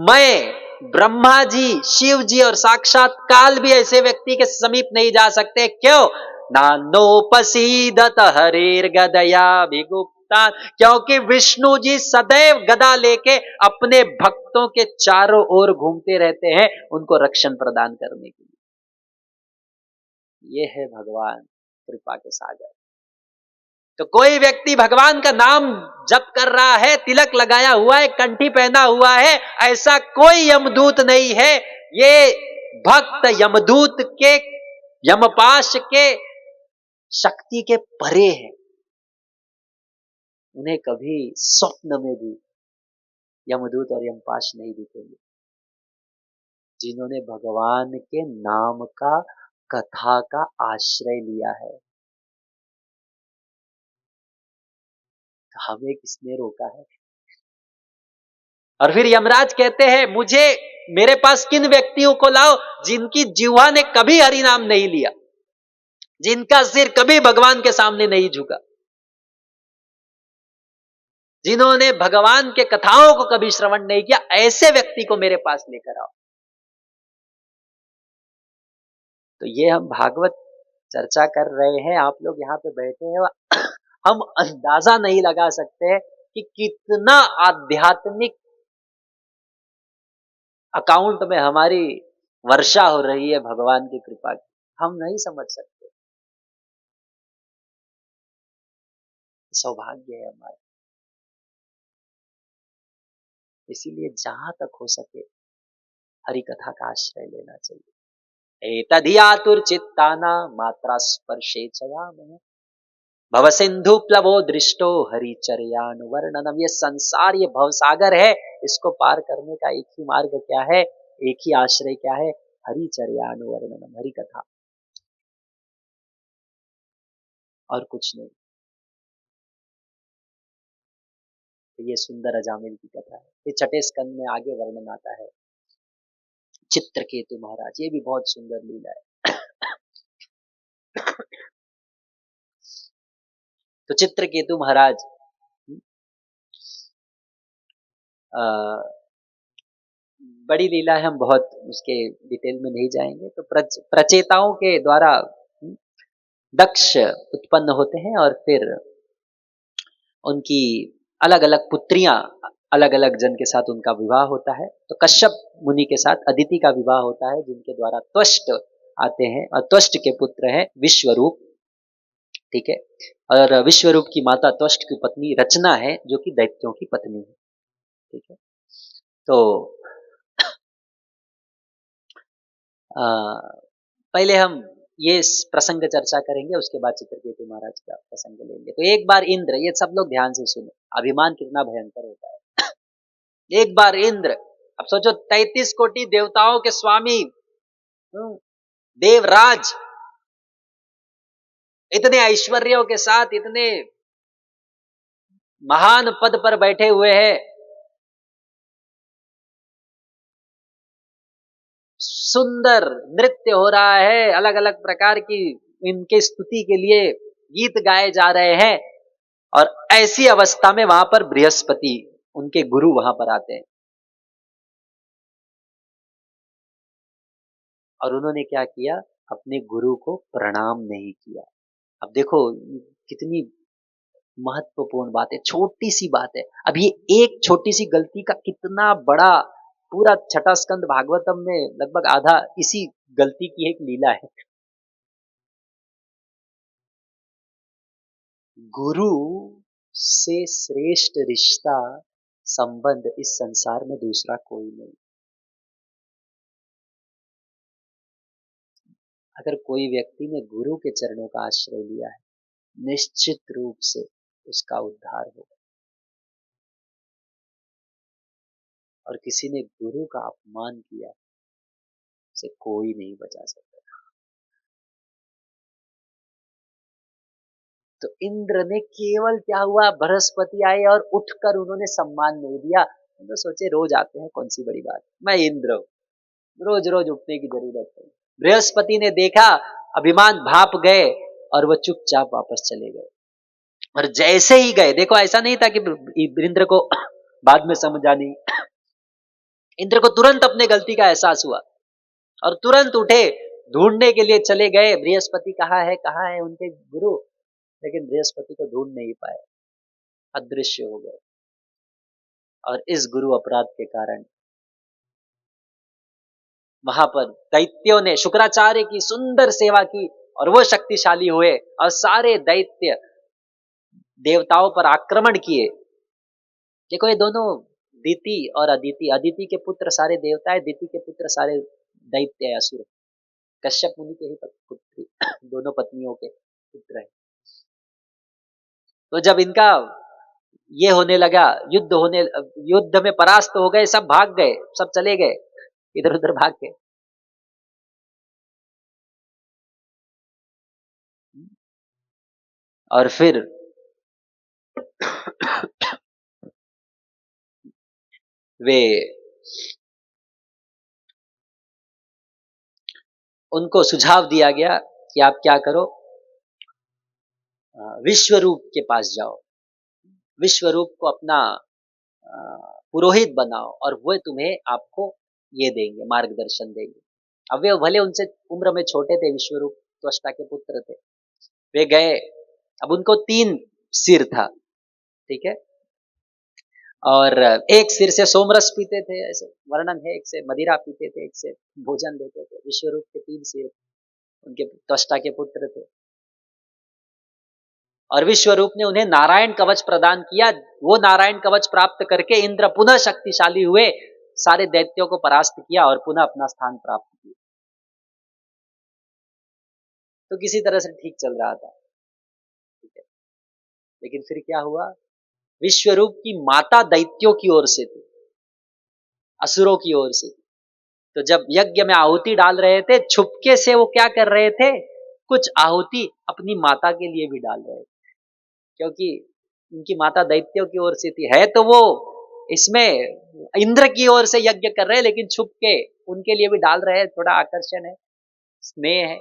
मैं, ब्रह्मा जी, शिव जी और साक्षात काल भी ऐसे व्यक्ति के समीप नहीं जा सकते। क्यों? नानोपसीदत हरेर गदया विगुप्ता, क्योंकि विष्णु जी सदैव गदा लेके अपने भक्तों के चारों ओर घूमते रहते हैं, उनको रक्षण प्रदान करने के लिए। ये है भगवान कृपा के सागर। तो कोई व्यक्ति भगवान का नाम जप कर रहा है, तिलक लगाया हुआ है, कंठी पहना हुआ है, ऐसा कोई यमदूत नहीं है। ये भक्त यमदूत के, यमपाश के शक्ति के परे है। उन्हें कभी स्वप्न में भी यमदूत और यमपाश नहीं दिखेंगे, जिन्होंने भगवान के नाम का, कथा का आश्रय लिया है। हमें किसने रोका है? और फिर यमराज कहते हैं मुझे, मेरे पास किन व्यक्तियों को लाओ जिनकी जिह्वा ने कभी हरि नाम नहीं लिया, जिनका सिर कभी भगवान के सामने नहीं झुका। जिन्होंने भगवान के कथाओं को कभी श्रवण नहीं किया, ऐसे व्यक्ति को मेरे पास लेकर आओ। तो ये हम भागवत चर्चा कर रहे हैं, आप लोग यहाँ पे बैठे हैं, हम अंदाजा नहीं लगा सकते कि कितना आध्यात्मिक अकाउंट में हमारी वर्षा हो रही है भगवान की कृपा की, हम नहीं समझ सकते। सौभाग्य है हमारा। इसीलिए जहां तक हो सके हरि कथा का आश्रय लेना चाहिए। एतधियातुर्चित्ताना मात्रा स्पर्शे चयामः भव सिंधु प्लवो दृष्टो हरिचर्यानुवर्णनम। ये संसार, ये भवसागर है, इसको पार करने का एक ही मार्ग क्या है, एक ही आश्रय क्या है, हरिचर्यानुवर्णनम, हरि कथा, और कुछ नहीं। तो ये सुंदर अजामिल की कथा है। ये छठे स्कंद में आगे वर्णन आता है। चित्रकेतु महाराज, ये भी बहुत सुंदर लीला है। तो चित्रकेतु महाराज बड़ी लीला है, हम बहुत उसके डिटेल में नहीं जाएंगे। तो प्रचेताओं के द्वारा दक्ष उत्पन्न होते हैं और फिर उनकी अलग अलग पुत्रियां, अलग अलग जन के साथ उनका विवाह होता है। तो कश्यप मुनि के साथ अदिति का विवाह होता है, जिनके द्वारा त्वष्ट आते हैं, और त्वष्ट के पुत्र हैं विश्वरूप। ठीक है। और विश्वरूप की माता त्वष्ट की पत्नी रचना है, जो कि दैत्यों की पत्नी है। ठीक है। तो पहले हम ये प्रसंग चर्चा करेंगे, उसके बाद चित्रकेतु महाराज का प्रसंग लेंगे। तो एक बार इंद्र, ये सब लोग ध्यान से सुनो, अभिमान कितना भयंकर होता है। एक बार इंद्र, अब सोचो 33 कोटि देवताओं के स्वामी देवराज, इतने ऐश्वर्यों के साथ, इतने महान पद पर बैठे हुए हैं, सुंदर नृत्य हो रहा है, अलग अलग प्रकार की इनके स्तुति के लिए गीत गाए जा रहे हैं, और ऐसी अवस्था में वहां पर बृहस्पति, उनके गुरु, वहां पर आते हैं। और उन्होंने क्या किया, अपने गुरु को प्रणाम नहीं किया। अब देखो कितनी महत्वपूर्ण बात है, छोटी सी बात है। अब ये एक छोटी सी गलती का कितना बड़ा, पूरा छठा स्कंद भागवतम में लगभग आधा इसी गलती की एक लीला है। गुरु से श्रेष्ठ रिश्ता, संबंध इस संसार में दूसरा कोई नहीं। अगर कोई व्यक्ति ने गुरु के चरणों का आश्रय लिया है, निश्चित रूप से उसका उद्धार होगा। और किसी ने गुरु का अपमान किया, उसे कोई नहीं बचा सकता। तो इंद्र ने केवल क्या हुआ, बृहस्पति आए और उठकर उन्होंने सम्मान नहीं दिया। तो सोचे रोज आते हैं, कौन सी बड़ी बात, मैं इंद्र हूं, रोज रोज उठने की जरूरत नहीं। बृहस्पति ने देखा, अभिमान भाप गए, और वह चुपचाप वापस चले गए। और जैसे ही गए, देखो ऐसा नहीं था कि इंद्र को बाद में समझ आनी, इंद्र को तुरंत अपने गलती का एहसास हुआ और तुरंत उठे, ढूंढने के लिए चले गए, बृहस्पति कहाँ है उनके गुरु। लेकिन बृहस्पति को ढूंढ नहीं पाए, अदृश्य हो गए। और इस गुरु अपराध के कारण वहां पर दैत्यों ने शुक्राचार्य की सुंदर सेवा की, और वो शक्तिशाली हुए, और सारे दैत्य देवताओं पर आक्रमण किए। देखो ये दोनों, दिति और अदिति, अदिति के पुत्र सारे देवता है, दिति के पुत्र सारे दैत्य असुर, कश्यप मुनि के ही पुत्री, दोनों पत्नियों के पुत्र है। तो जब इनका ये होने लगा, युद्ध में परास्त हो गए, सब भाग गए, सब चले गए, इधर उधर भाग गए। और फिर वे, उनको सुझाव दिया गया कि आप क्या करो, विश्वरूप के पास जाओ। विश्वरूप को अपना पुरोहित बनाओ और वो तुम्हें आपको ये देंगे, मार्गदर्शन देंगे। अब वे भले उनसे उम्र में छोटे थे, विश्वरूप त्वष्टा के पुत्र थे। वे गए, अब उनको 3 सिर था, ठीक है, और एक सिर से सोमरस पीते थे, ऐसे वर्णन है, एक से मदिरा पीते थे, एक से भोजन देते थे। विश्वरूप के 3 सिर, उनके त्वष्टा के पुत्र थे। और विश्वरूप ने उन्हें नारायण कवच प्रदान किया। वो नारायण कवच प्राप्त करके इंद्र पुनः शक्तिशाली हुए, सारे दैत्यों को परास्त किया और पुनः अपना स्थान प्राप्त किया। तो किसी तरह से ठीक चल रहा था, ठीक है। लेकिन फिर क्या हुआ, विश्वरूप की माता दैत्यों की ओर से थी, असुरों की ओर से थी। तो जब यज्ञ में आहुति डाल रहे थे, छुपके से वो क्या कर रहे थे, कुछ आहुति अपनी माता के लिए भी डाल रहे थे, क्योंकि उनकी माता दैत्यों की ओर से थी। है तो वो इसमें इंद्र की ओर से यज्ञ कर रहे हैं, लेकिन छुप के उनके लिए भी डाल रहे हैं, थोड़ा आकर्षण है, स्नेह है।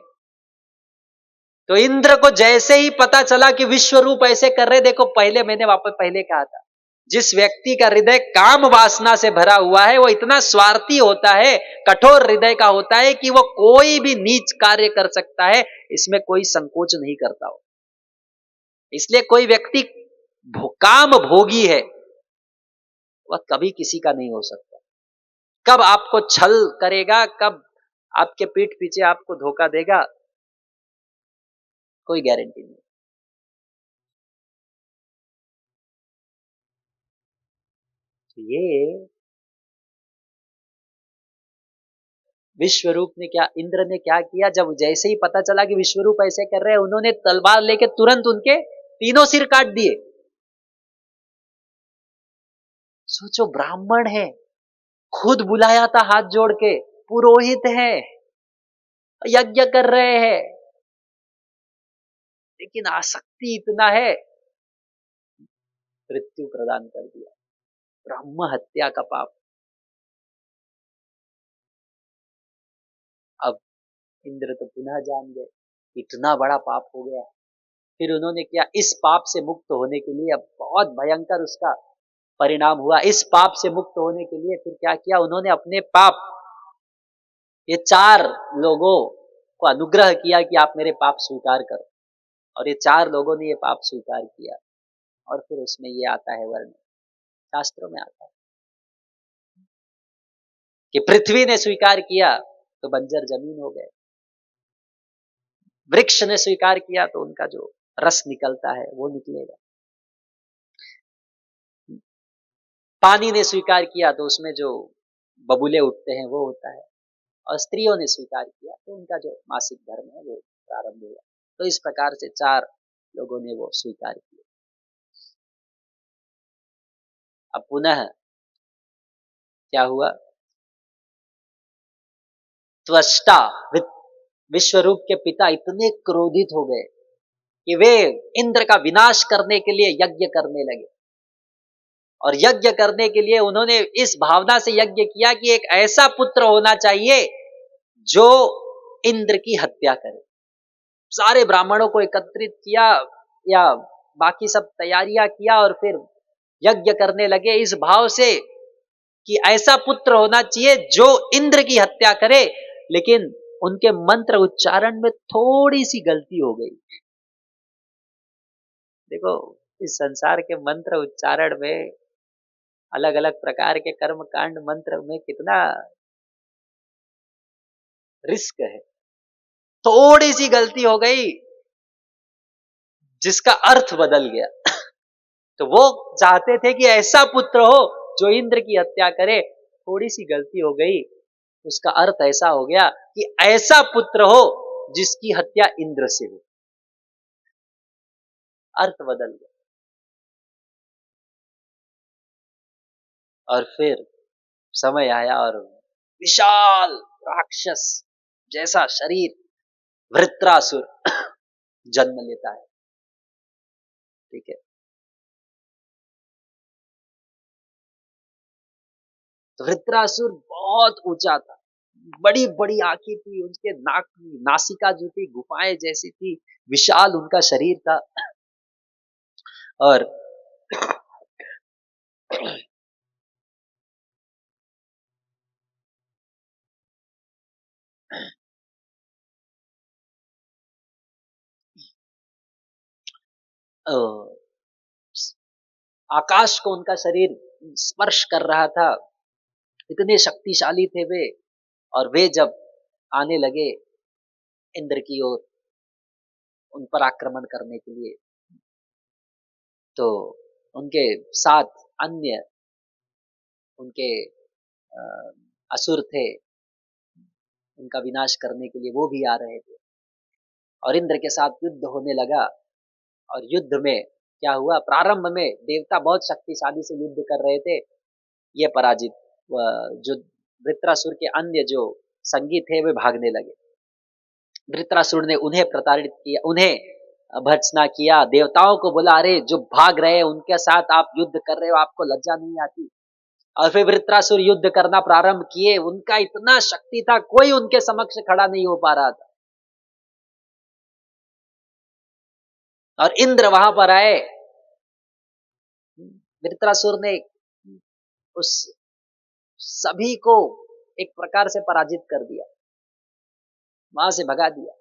तो इंद्र को जैसे ही पता चला कि विश्वरूप ऐसे कर रहे, देखो पहले मैंने वापस पहले कहा था, जिस व्यक्ति का हृदय काम वासना से भरा हुआ है वो इतना स्वार्थी होता है, कठोर हृदय का होता है कि वो कोई भी नीच कार्य कर सकता है, इसमें कोई संकोच नहीं करता हो। इसलिए कोई व्यक्ति काम भोगी है, वह कभी किसी का नहीं हो सकता। कब आपको छल करेगा, कब आपके पीठ पीछे आपको धोखा देगा, कोई गारंटी नहीं। तो ये विश्वरूप ने क्या, इंद्र ने क्या किया, जब जैसे ही पता चला कि विश्वरूप ऐसे कर रहे हैं, उन्होंने तलवार लेके तुरंत उनके तीनों सिर काट दिए। सोचो, ब्राह्मण है, खुद बुलाया था हाथ जोड़ के, पुरोहित है, यज्ञ कर रहे हैं, लेकिन आसक्ति इतना है, मृत्यु प्रदान कर दिया, ब्रह्म हत्या का पाप। अब इंद्र तो पुनः जान गए, इतना बड़ा पाप हो गया। फिर उन्होंने क्या, इस पाप से मुक्त होने के लिए, अब बहुत भयंकर उसका परिणाम हुआ, इस पाप से मुक्त होने के लिए फिर क्या किया, उन्होंने अपने पाप, ये 4 लोगों को अनुग्रह किया कि आप मेरे पाप स्वीकार करो, और ये 4 लोगों ने ये पाप स्वीकार किया। और फिर उसमें ये आता है वर्ण, शास्त्रों में आता है कि पृथ्वी ने स्वीकार किया तो बंजर जमीन हो गए, वृक्ष ने स्वीकार किया तो उनका जो रस निकलता है वो निकलेगा, पानी ने स्वीकार किया तो उसमें जो बबूले उठते हैं वो होता है, और स्त्रियों ने स्वीकार किया तो उनका जो मासिक धर्म है वो प्रारंभ हुआ। तो इस प्रकार से 4 लोगों ने वो स्वीकार किया। अब पुनः क्या हुआ, त्वष्टा विश्वरूप के पिता इतने क्रोधित हो गए कि वे इंद्र का विनाश करने के लिए यज्ञ करने लगे। और यज्ञ करने के लिए उन्होंने इस भावना से यज्ञ किया कि एक ऐसा पुत्र होना चाहिए जो इंद्र की हत्या करे। सारे ब्राह्मणों को एकत्रित किया, या बाकी सब तैयारियां किया, और फिर यज्ञ करने लगे इस भाव से कि ऐसा पुत्र होना चाहिए जो इंद्र की हत्या करे। लेकिन उनके मंत्र उच्चारण में थोड़ी सी गलती हो गई। देखो, इस संसार के मंत्र उच्चारण में, अलग अलग प्रकार के कर्म कांड मंत्र में कितना रिस्क है। थोड़ी सी गलती हो गई जिसका अर्थ बदल गया। तो वो चाहते थे कि ऐसा पुत्र हो जो इंद्र की हत्या करे, थोड़ी सी गलती हो गई, उसका अर्थ ऐसा हो गया कि ऐसा पुत्र हो जिसकी हत्या इंद्र से हो, अर्थ बदल गया। और फिर समय आया और विशाल राक्षस जैसा शरीर वृत्रासुर जन्म लेता है, ठीक है। तो वृत्रासुर बहुत ऊंचा था, बड़ी बड़ी आंखें थी, उसके नाक, नासिका जो थी गुफाएं जैसी थी, विशाल उनका शरीर था। और अ, आकाश को उनका शरीर स्पर्श कर रहा था, इतने शक्तिशाली थे वे। और वे जब आने लगे इंद्र की ओर उन पर आक्रमण करने के लिए, तो उनके साथ अन्य उनके अ, असुर थे, उनका विनाश करने के लिए वो भी आ रहे थे और इंद्र के साथ युद्ध होने लगा। और युद्ध में क्या हुआ, प्रारंभ में देवता बहुत शक्तिशाली से युद्ध कर रहे थे, ये पराजित। जो वृत्रासुर के अन्य जो संगी थे वे भागने लगे। वृत्रासुर ने उन्हें प्रताड़ित किया, उन्हें भर्त्सना किया, देवताओं को बोला अरे जो भाग रहे हैं उनके साथ आप युद्ध कर रहे हो, आपको लज्जा नहीं आती। और फिर वृत्रासुर युद्ध करना प्रारंभ किए, उनका इतना शक्ति था कोई उनके समक्ष खड़ा नहीं हो पा रहा था। और इंद्र वहां पर आए, वृत्रासुर ने उस सभी को एक प्रकार से पराजित कर दिया, वहां से भगा दिया।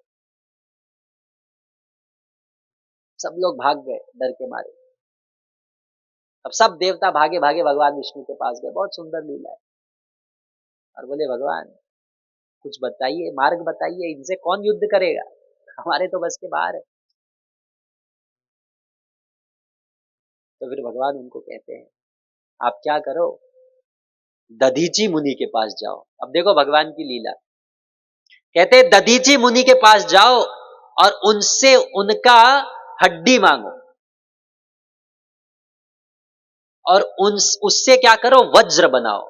सब लोग भाग गए डर के मारे। अब सब देवता भागे भागे भगवान विष्णु के पास गए, बहुत सुंदर लीला है, और बोले भगवान कुछ बताइए, मार्ग बताइए, इनसे कौन युद्ध करेगा, हमारे तो बस के बाहर है। तो फिर भगवान उनको कहते हैं आप क्या करो, दधीची मुनि के पास जाओ। अब देखो भगवान की लीला, कहते हैं दधीची मुनि के पास जाओ और उनसे उनका हड्डी मांगो, और उससे क्या करो, वज्र बनाओ,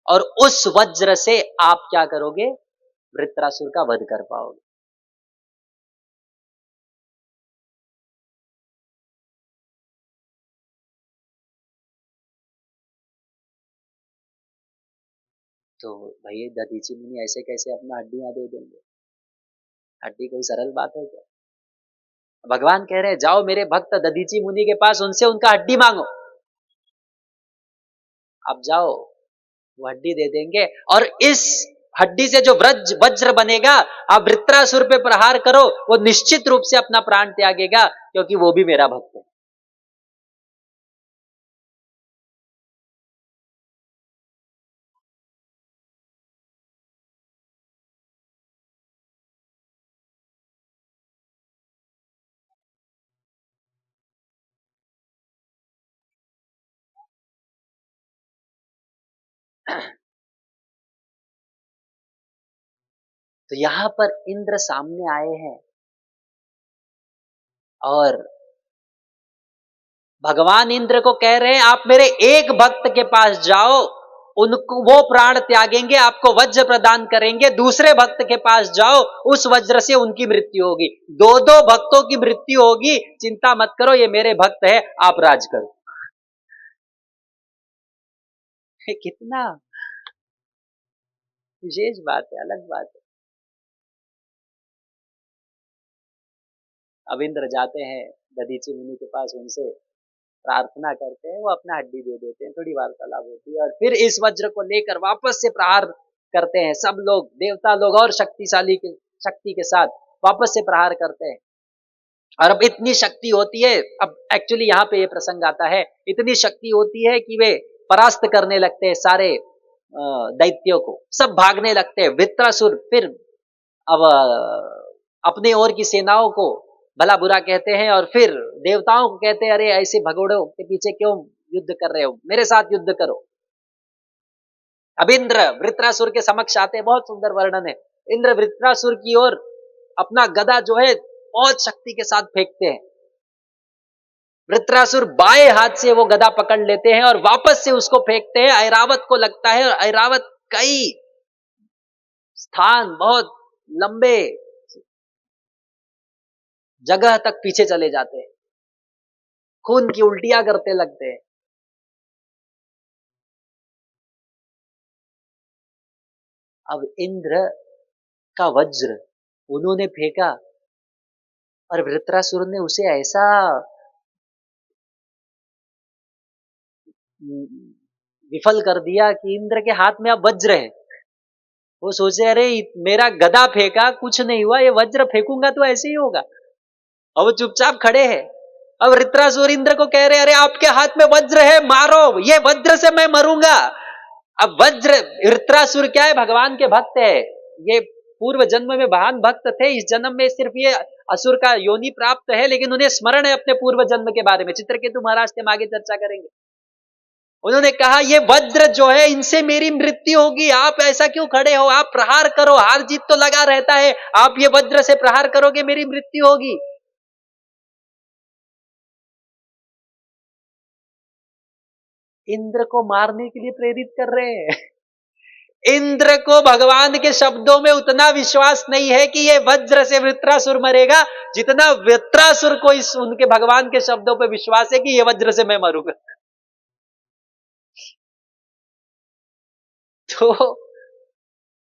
और उस वज्र से आप क्या करोगे, वृत्रासुर का वध कर पाओगे। तो भैया दधीची मुनि ऐसे कैसे अपना हड्डियां दे देंगे, हड्डी कोई सरल बात है क्या। भगवान कह रहे हैं जाओ मेरे भक्त दधीची मुनि के पास, उनसे उनका हड्डी मांगो। आप जाओ, वो हड्डी दे देंगे, और इस हड्डी से जो वज्र बनेगा, आप वृत्रासुर पे प्रहार करो, वो निश्चित रूप से अपना प्राण त्यागेगा, क्योंकि वो भी मेरा भक्त है। तो यहां पर इंद्र सामने आए हैं और भगवान इंद्र को कह रहे हैं आप मेरे एक भक्त के पास जाओ, उनको वो प्राण त्यागेंगे, आपको वज्र प्रदान करेंगे। दूसरे भक्त के पास जाओ, उस वज्र से उनकी मृत्यु होगी। दो दो भक्तों की मृत्यु होगी, चिंता मत करो, ये मेरे भक्त है, आप राज करो। कितना विशेष बात है, अलग बात है। अब इंद्र जाते हैं दधीची मुनि के पास, उनसे प्रार्थना करते हैं, वो अपना हड्डी दे देते हैं, थोड़ी वार्तालाप होती है, और फिर इस वज्र को लेकर वापस से प्रहार करते हैं। सब लोग, देवता लोग और शक्ति के साथ वापस से प्रहार करते हैं। और अब इतनी शक्ति होती है, अब एक्चुअली यहाँ पे ये प्रसंग आता है, इतनी शक्ति होती है कि वे परास्त करने लगते हैं सारे दैत्यों को, सब भागने लगते हैं। वृत्रासुर फिर अब अपने ओर की सेनाओं को भला बुरा कहते हैं, और फिर देवताओं को कहते हैं अरे ऐसे भगोड़ों के पीछे क्यों युद्ध कर रहे हो, मेरे साथ युद्ध करो। अब इंद्र वृत्रासुर के समक्ष आते हैं, बहुत सुंदर वर्णन है। इंद्र वृत्रासुर की ओर अपना गदा जो है बहुत शक्ति के साथ फेंकते हैं। वृत्रासुर बाएं हाथ से वो गदा पकड़ लेते हैं और वापस से उसको फेंकते हैं। ऐरावत को लगता है, और ऐरावत कई स्थान, बहुत लंबे जगह तक पीछे चले जाते हैं, खून की उल्टियां करते लगते हैं। अब इंद्र का वज्र उन्होंने फेंका, और वृत्रासुर ने उसे ऐसा विफल कर दिया कि इंद्र के हाथ में अब वज्र है। वो सोचे अरे मेरा गदा फेंका कुछ नहीं हुआ, ये वज्र फेंकूंगा तो ऐसे ही होगा। अब वो चुपचाप खड़े हैं। अब वृत्रासुर इंद्र को कह रहे अरे आपके हाथ में वज्र है, मारो, ये वज्र से मैं मरूंगा। अब वज्र, वृत्रासुर क्या है, भगवान के भक्त है। ये पूर्व जन्म में महान भक्त थे, इस जन्म में सिर्फ ये असुर का योनि प्राप्त है, लेकिन उन्हें स्मरण है अपने पूर्व जन्म के बारे में। चित्रकेतु महाराज के हम आगे चर्चा करेंगे। उन्होंने कहा ये वज्र जो है इनसे मेरी मृत्यु होगी, आप ऐसा क्यों खड़े हो, आप प्रहार करो, हार जीत तो लगा रहता है, आप ये वज्र से प्रहार करोगे मेरी मृत्यु होगी। इंद्र को मारने के लिए प्रेरित कर रहे हैं। इंद्र को भगवान के शब्दों में उतना विश्वास नहीं है कि ये वज्र से वृत्रासुर मरेगा, जितना वृत्रासुर को इस उनके भगवान के शब्दों पर विश्वास है कि ये वज्र से मैं मरूंगा। तो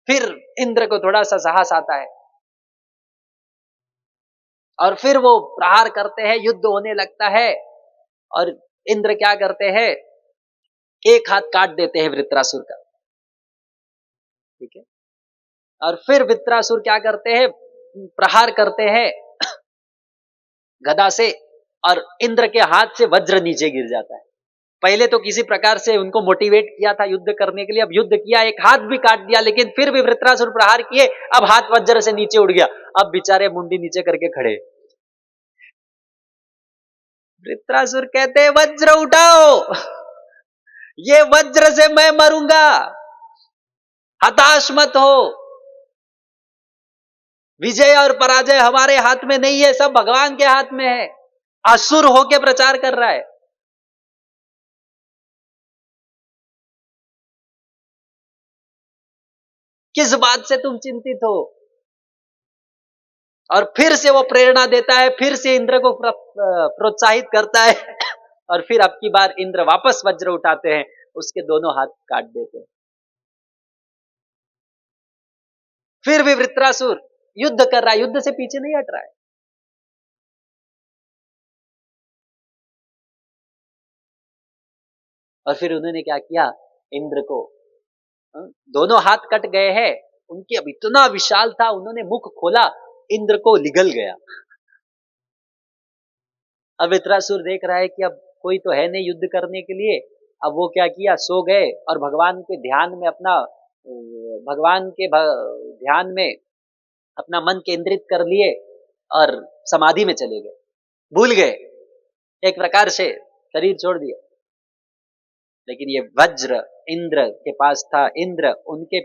फिर इंद्र को थोड़ा सा साहस आता है और फिर वो प्रहार करते हैं, युद्ध होने लगता है। और इंद्र क्या करते हैं, एक हाथ काट देते हैं वृत्रासुर का, ठीक है। और फिर वृत्रासुर क्या करते हैं, प्रहार करते हैं गदा से, और इंद्र के हाथ से वज्र नीचे गिर जाता है। पहले तो किसी प्रकार से उनको मोटिवेट किया था युद्ध करने के लिए, अब युद्ध किया, एक हाथ भी काट दिया, लेकिन फिर भी वृत्रासुर प्रहार किए, अब हाथ वज्र से नीचे उड़ गया। अब बेचारे मुंडी नीचे करके खड़े। वृत्रासुर कहते हैं वज्र उठाओ, ये वज्र से मैं मरूंगा, हताश मत हो। विजय और पराजय हमारे हाथ में नहीं है, सब भगवान के हाथ में है। असुर होके प्रचार कर रहा है। किस बात से तुम चिंतित हो। और फिर से वो प्रेरणा देता है, फिर से इंद्र को प्रोत्साहित करता है। और फिर अब की बार इंद्र वापस वज्र उठाते हैं, उसके दोनों हाथ काट देते हैं। फिर भी वृत्रासुर युद्ध कर रहा है, युद्ध से पीछे नहीं हट रहा है। और फिर उन्होंने क्या किया, इंद्र को, दोनों हाथ कट गए हैं, उनके अब इतना विशाल था, उन्होंने मुख खोला, इंद्र को निगल गया। अब वृत्रासुर देख रहा है कि अब कोई तो है नहीं युद्ध करने के लिए। अब वो क्या किया, सो गए और भगवान के ध्यान में अपना, भगवान के ध्यान में अपना मन केंद्रित कर लिए और समाधि में चले गए, भूल गए, एक प्रकार से शरीर छोड़ दिया। लेकिन ये वज्र इंद्र के पास था, इंद्र उनके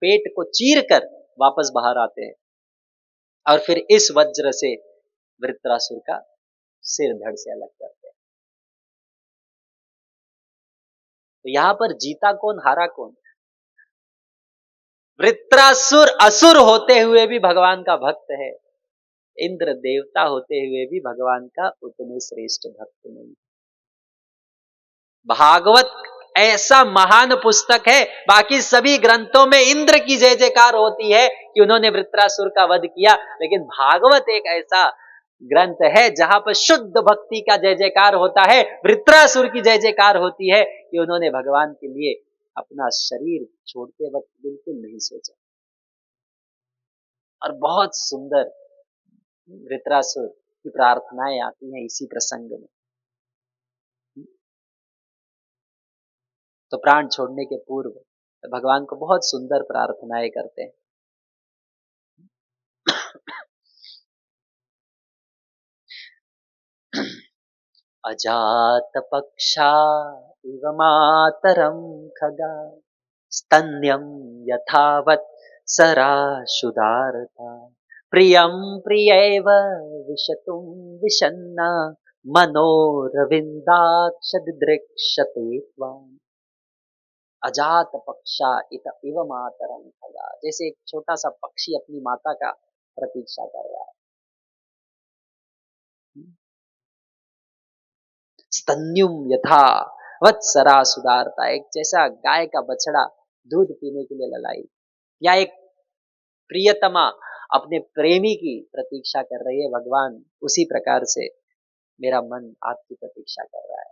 पेट को चीर कर वापस बाहर आते हैं और फिर इस वज्र से वृत्रासुर का सिर धड़ से अलग करते हैं। तो यहां पर जीता कौन, हारा कौन? वृत्रासुर असुर होते हुए भी भगवान का भक्त है, इंद्र देवता होते हुए भी भगवान का उतने श्रेष्ठ भक्त नहीं। भागवत ऐसा महान पुस्तक है, बाकी सभी ग्रंथों में इंद्र की जय जयकार होती है कि उन्होंने वृत्रासुर का वध किया, लेकिन भागवत एक ऐसा ग्रंथ है जहां पर शुद्ध भक्ति का जय जयकार होता है, वृत्रासुर की जय जयकार होती है कि उन्होंने भगवान के लिए अपना शरीर छोड़ते वक्त बिल्कुल नहीं सोचा। और बहुत सुंदर वृत्रासुर की प्रार्थनाएं आती हैं इसी प्रसंग में। तो प्राण छोड़ने के पूर्व भगवान को बहुत सुंदर प्रार्थनाएं करते हैं। अजात पक्षा इव मातरम खगा स्तन्यम यथावत् सराशुदारता प्रियं प्रियैव विशतुं विशन्ना मनोरविन्दाक्षदृक्षते त्वाम्। अजात पक्षा इव मातरम खगा, जैसे एक छोटा सा पक्षी अपनी माता का प्रतीक्षा कर रहा है। स्तन्युम यथा वत्सरा सुधारता, एक जैसा गाय का बछड़ा दूध पीने के लिए ललाई, या एक प्रियतमा अपने प्रेमी की प्रतीक्षा कर रही है, भगवान उसी प्रकार से मेरा मन आपकी प्रतीक्षा कर रहा है।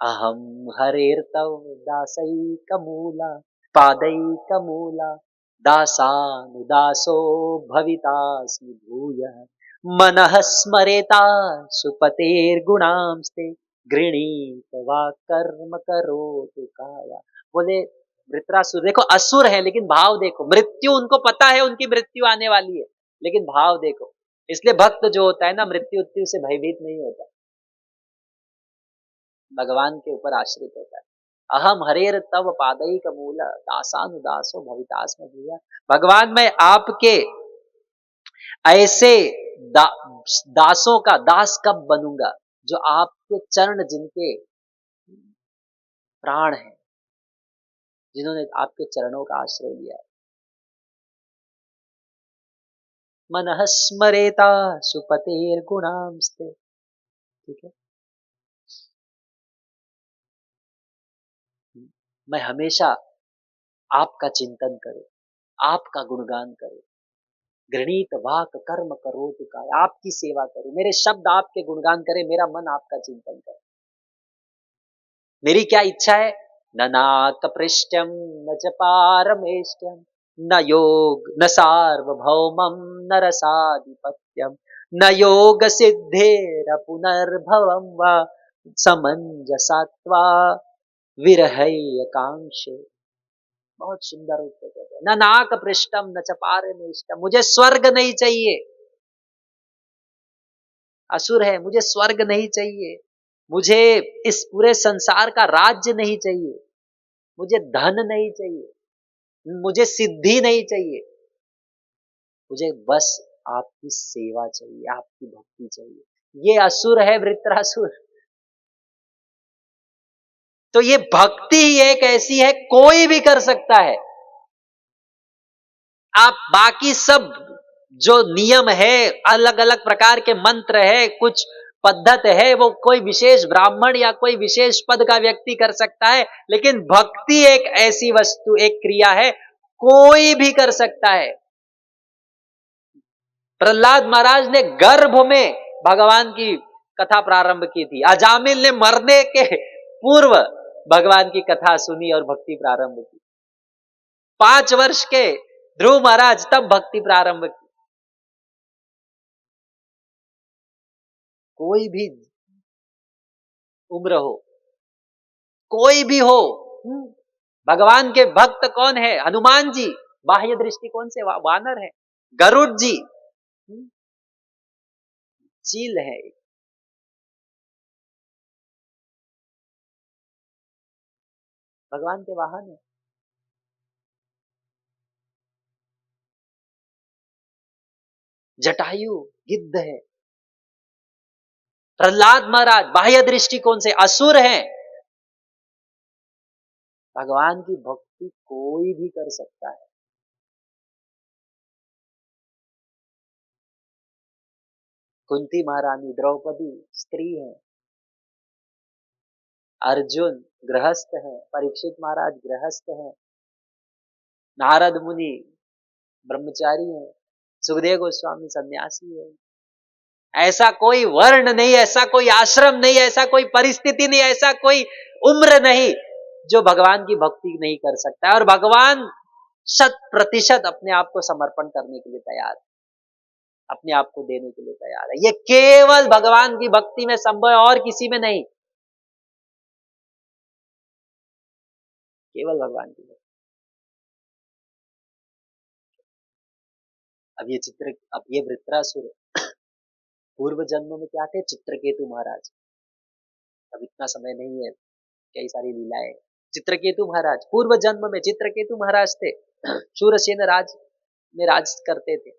अहम हरेर्तव दासैकमूला पादैकमूला दासानुदासो भवितास्मि भूयः मनः स्मरेता सुपतेर्गुणांस्ते गृणीत वा कर्म करोतु काया। बोले वृत्रासुर, देखो असुर है लेकिन भाव देखो, मृत्यु उनको पता है उनकी मृत्यु आने वाली है, लेकिन भाव देखो। इसलिए भक्त जो होता है ना, मृत्यु से भयभीत नहीं होता, भगवान के ऊपर आश्रित होता है। अहम हरेर तव पादैक मूल दासानुदासो भवितास्म भूया। भगवान मैं आपके ऐसे दासों का दास कब बनूंगा जो आपके चरण, जिनके प्राण हैं, जिन्होंने आपके चरणों का आश्रय लिया है। मनः स्मरेता सुपतेर गुणांस्ते, ठीक है। मैं हमेशा आपका चिंतन करूं, आपका गुणगान करूं, घृणीत वाक कर्म करो तुका, आपकी सेवा करूं, मेरे शब्द आपके गुणगान करें, मेरा मन आपका चिंतन करे। मेरी क्या इच्छा है? न नाक पृष्ठम न च पारमेष्टम न योग न सार्वभौमम न रसाधिपत्यम न योग सिद्धेर पुनर्भवम वा समंजसात्वा विरहय कांक्षे। बहुत सुंदर उत्तर कहते हैं। न नाक पृष्ठम न च पारमेष्टम, मुझे स्वर्ग नहीं चाहिए, असुर है, मुझे स्वर्ग नहीं चाहिए, मुझे इस पूरे संसार का राज्य नहीं चाहिए, मुझे धन नहीं चाहिए, मुझे सिद्धि नहीं चाहिए, मुझे बस आपकी सेवा चाहिए, आपकी भक्ति चाहिए। ये असुर है, वृत्रासुर। तो ये भक्ति ही एक ऐसी है, कोई भी कर सकता है। आप बाकी सब जो नियम है, अलग अलग प्रकार के मंत्र है, कुछ पद्धत है, वो कोई विशेष ब्राह्मण या कोई विशेष पद का व्यक्ति कर सकता है, लेकिन भक्ति एक ऐसी वस्तु, एक क्रिया है, कोई भी कर सकता है। प्रहलाद महाराज ने गर्भ में भगवान की कथा प्रारंभ की थी। अजामिल ने मरने के पूर्व भगवान की कथा सुनी और भक्ति प्रारंभ की। 5 वर्ष के ध्रुव महाराज तब भक्ति प्रारंभ की। कोई भी उम्र हो, कोई भी हो, भगवान के भक्त कौन है? हनुमान जी बाह्य दृष्टिकोण से वानर है, गरुड़ जी चील है, भगवान के वाहन है। जटायु गिद्ध है। प्रहलाद महाराज बाह्य दृष्टिकोण से असुर हैं। भगवान की भक्ति कोई भी कर सकता है। कुंती महारानी, द्रौपदी स्त्री है, अर्जुन गृहस्थ है, परीक्षित महाराज गृहस्थ है, नारद मुनि ब्रह्मचारी है, सुखदेव गोस्वामी सन्यासी है। ऐसा कोई वर्ण नहीं, ऐसा कोई आश्रम नहीं, ऐसा कोई परिस्थिति नहीं, ऐसा कोई उम्र नहीं जो भगवान की भक्ति नहीं कर सकता है। और भगवान 100% अपने आप को समर्पण करने के लिए तैयार है, अपने आप को देने के लिए तैयार है। ये केवल भगवान की भक्ति में संभव है और किसी में नहीं, केवल भगवान की भक्ति। अब ये वृत्रासुर पूर्व जन्म में क्या थे? चित्रकेतु महाराज। अब इतना समय नहीं है, कई सारी लीलाएं। चित्रकेतु महाराज पूर्व जन्म में चित्रकेतु महाराज थे, शूरसेन राज में राज करते थे।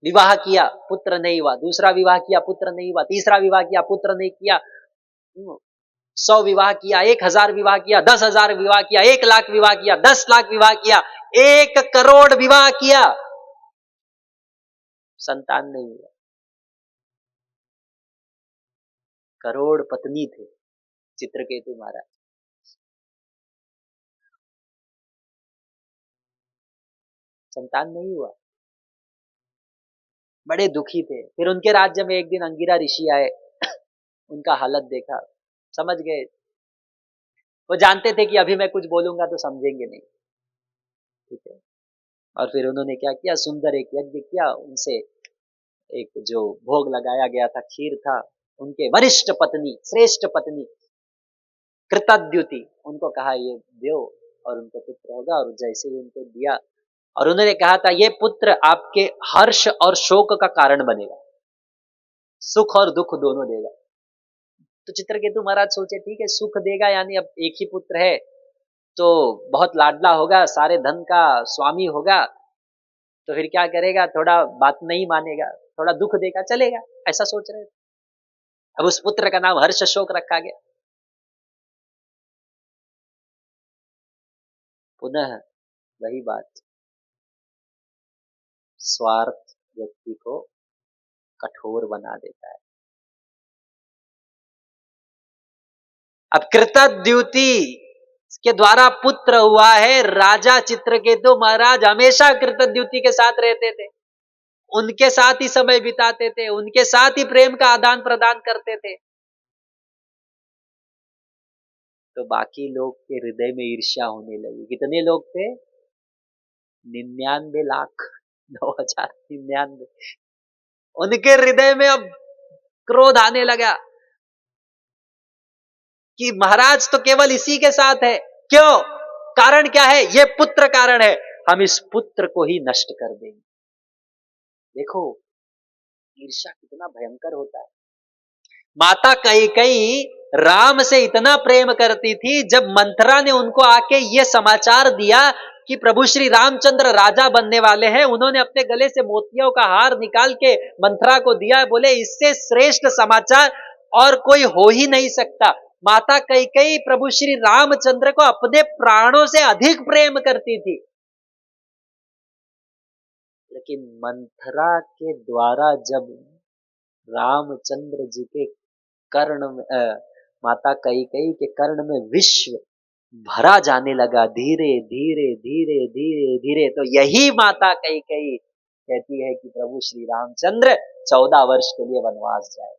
विवाह किया, पुत्र नहीं हुआ, दूसरा विवाह किया, पुत्र नहीं हुआ, तीसरा विवाह किया, पुत्र नहीं किया, 100 विवाह किया, 1000 विवाह किया, 10,000 विवाह किया, 1,00,000 विवाह किया, 10,00,000 विवाह किया, 1 करोड़ विवाह किया, संतान नहीं हुआ। करोड़ पत्नी थे चित्रकेतु महाराज, संतान नहीं हुआ, बड़े दुखी थे। फिर उनके राज्य में एक दिन अंगिरा ऋषि आए, उनका हालत देखा, समझ गए। वो जानते थे कि अभी मैं कुछ बोलूंगा तो समझेंगे नहीं, ठीक है। और फिर उन्होंने क्या किया, सुंदर एक यज्ञ किया, उनसे एक जो भोग लगाया गया था, खीर था, उनके वरिष्ठ पत्नी, श्रेष्ठ पत्नी कृतद्युति, उनको कहा ये दो और उनको पुत्र होगा। और जैसे ही उनको दिया, और उन्होंने कहा था ये पुत्र आपके हर्ष और शोक का कारण बनेगा, सुख और दुख दोनों देगा। तो चित्रकेतु महाराज सोचे ठीक है, सुख देगा यानी अब एक ही पुत्र है तो बहुत लाडला होगा, सारे धन का स्वामी होगा, तो फिर क्या करेगा, थोड़ा बात नहीं मानेगा, थोड़ा दुख देगा, चलेगा, ऐसा सोच रहे थे। अब उस पुत्र का नाम हर्ष शोक रखा गया। पुनः वही बात, स्वार्थ व्यक्ति को कठोर बना देता है। अब कृतद्युति के द्वारा पुत्र हुआ है, राजा चित्रकेतु महाराज हमेशा कृतद्युति के साथ रहते थे, उनके साथ ही समय बिताते थे, उनके साथ ही प्रेम का आदान प्रदान करते थे। तो बाकी लोग के हृदय में ईर्ष्या होने लगी। कितने लोग थे? 99,00,000, 9,099। उनके हृदय में अब क्रोध आने लगा कि महाराज तो केवल इसी के साथ है, क्यों? कारण क्या है? ये पुत्र कारण है, हम इस पुत्र को ही नष्ट कर देंगे। देखो ईर्ष्या कितना भयंकर होता है। माता कैकेयी राम से इतना प्रेम करती थी, जब मंथरा ने उनको आके ये समाचार दिया कि प्रभु श्री रामचंद्र राजा बनने वाले हैं, उन्होंने अपने गले से मोतियों का हार निकाल के मंथरा को दिया, बोले इससे श्रेष्ठ समाचार और कोई हो ही नहीं सकता। माता कैकेयी प्रभु श्री रामचंद्र को अपने प्राणों से अधिक प्रेम करती थी, लेकिन मंथरा के द्वारा जब रामचंद्र जी के कर्ण में माता कैकेयी के कर्ण में विश्व भरा जाने लगा, धीरे धीरे धीरे धीरे धीरे, तो यही माता कैकेयी कहती है कि प्रभु श्री रामचंद्र 14 वर्ष के लिए वनवास जाए।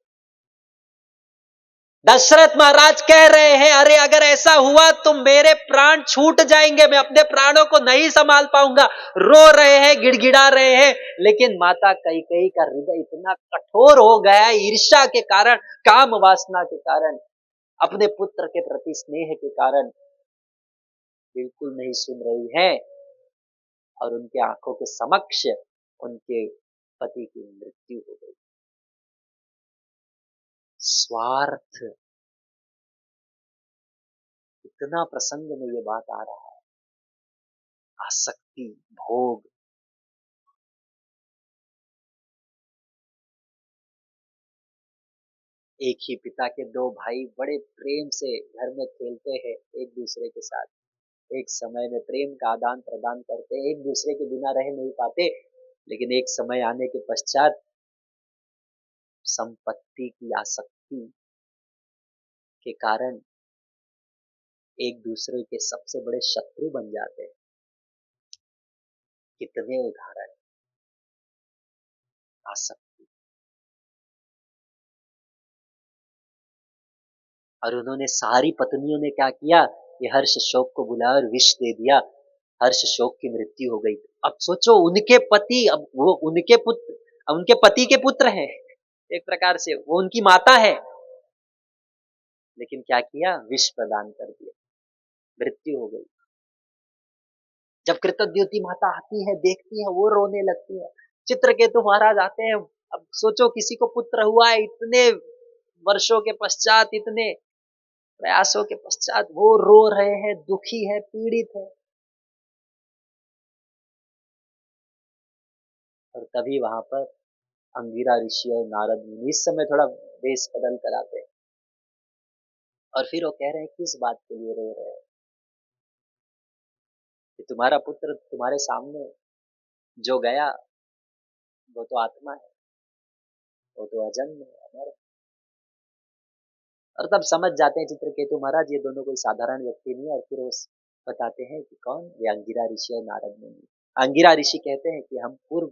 दशरथ महाराज कह रहे हैं अरे अगर ऐसा हुआ तो मेरे प्राण छूट जाएंगे, मैं अपने प्राणों को नहीं संभाल पाऊंगा, रो रहे हैं, गिड़गिड़ा रहे हैं। लेकिन माता कैकेयी का हृदय इतना कठोर हो गया है, ईर्ष्या के कारण, काम वासना के कारण, अपने पुत्र के प्रति स्नेह के कारण बिल्कुल नहीं सुन रही है, और उनके आंखों के समक्ष उनके पति की मृत्यु हो गई। स्वार्थ, इतना प्रसंग में ये बात आ रहा है, आसक्ति, भोग। एक ही पिता के दो भाई बड़े प्रेम से घर में खेलते हैं एक दूसरे के साथ, एक समय में प्रेम का आदान प्रदान करते हैं, एक दूसरे के बिना रह नहीं पाते, लेकिन एक समय आने के पश्चात संपत्ति की आसक्ति के कारण एक दूसरे के सबसे बड़े शत्रु बन जाते हैं। कितने उदाहरण, आसक्ति। और उन्होंने सारी पत्नियों ने क्या किया, ये हर्ष शोक को बुलाया और विष दे दिया, हर्ष शोक की मृत्यु हो गई। अब सोचो उनके पति, अब वो उनके पुत्र, उनके पति के पुत्र हैं, एक प्रकार से वो उनकी माता है, लेकिन क्या किया, विष प्रदान कर दिया, मृत्यु हो गई। जब कृतद्युति माता आती है, देखती है, वो रोने लगती है। चित्रकेतु महाराज आते हैं, अब सोचो किसी को पुत्र हुआ है, इतने वर्षों के पश्चात, इतने प्रयासों के पश्चात वो रो रहे हैं, दुखी है, पीड़ित है। और तभी वहां पर अंगिरा ऋषि और नारद मुनि इस समय थोड़ा वेश बदल कर आते हैं, और फिर वो कह रहे हैं किस बात के लिए रो रहे हैं, कि तुम्हारा पुत्र तुम्हारे सामने जो गया वो तो आत्मा है, वो तो अजन्म है, अमर है। और तब समझ जाते हैं चित्रकेतु महाराज ये दोनों कोई साधारण व्यक्ति नहीं है, और फिर वो बताते हैं कि कौन, ये अंगिरा ऋषि और नारद मुनि। अंगिरा ऋषि कहते हैं कि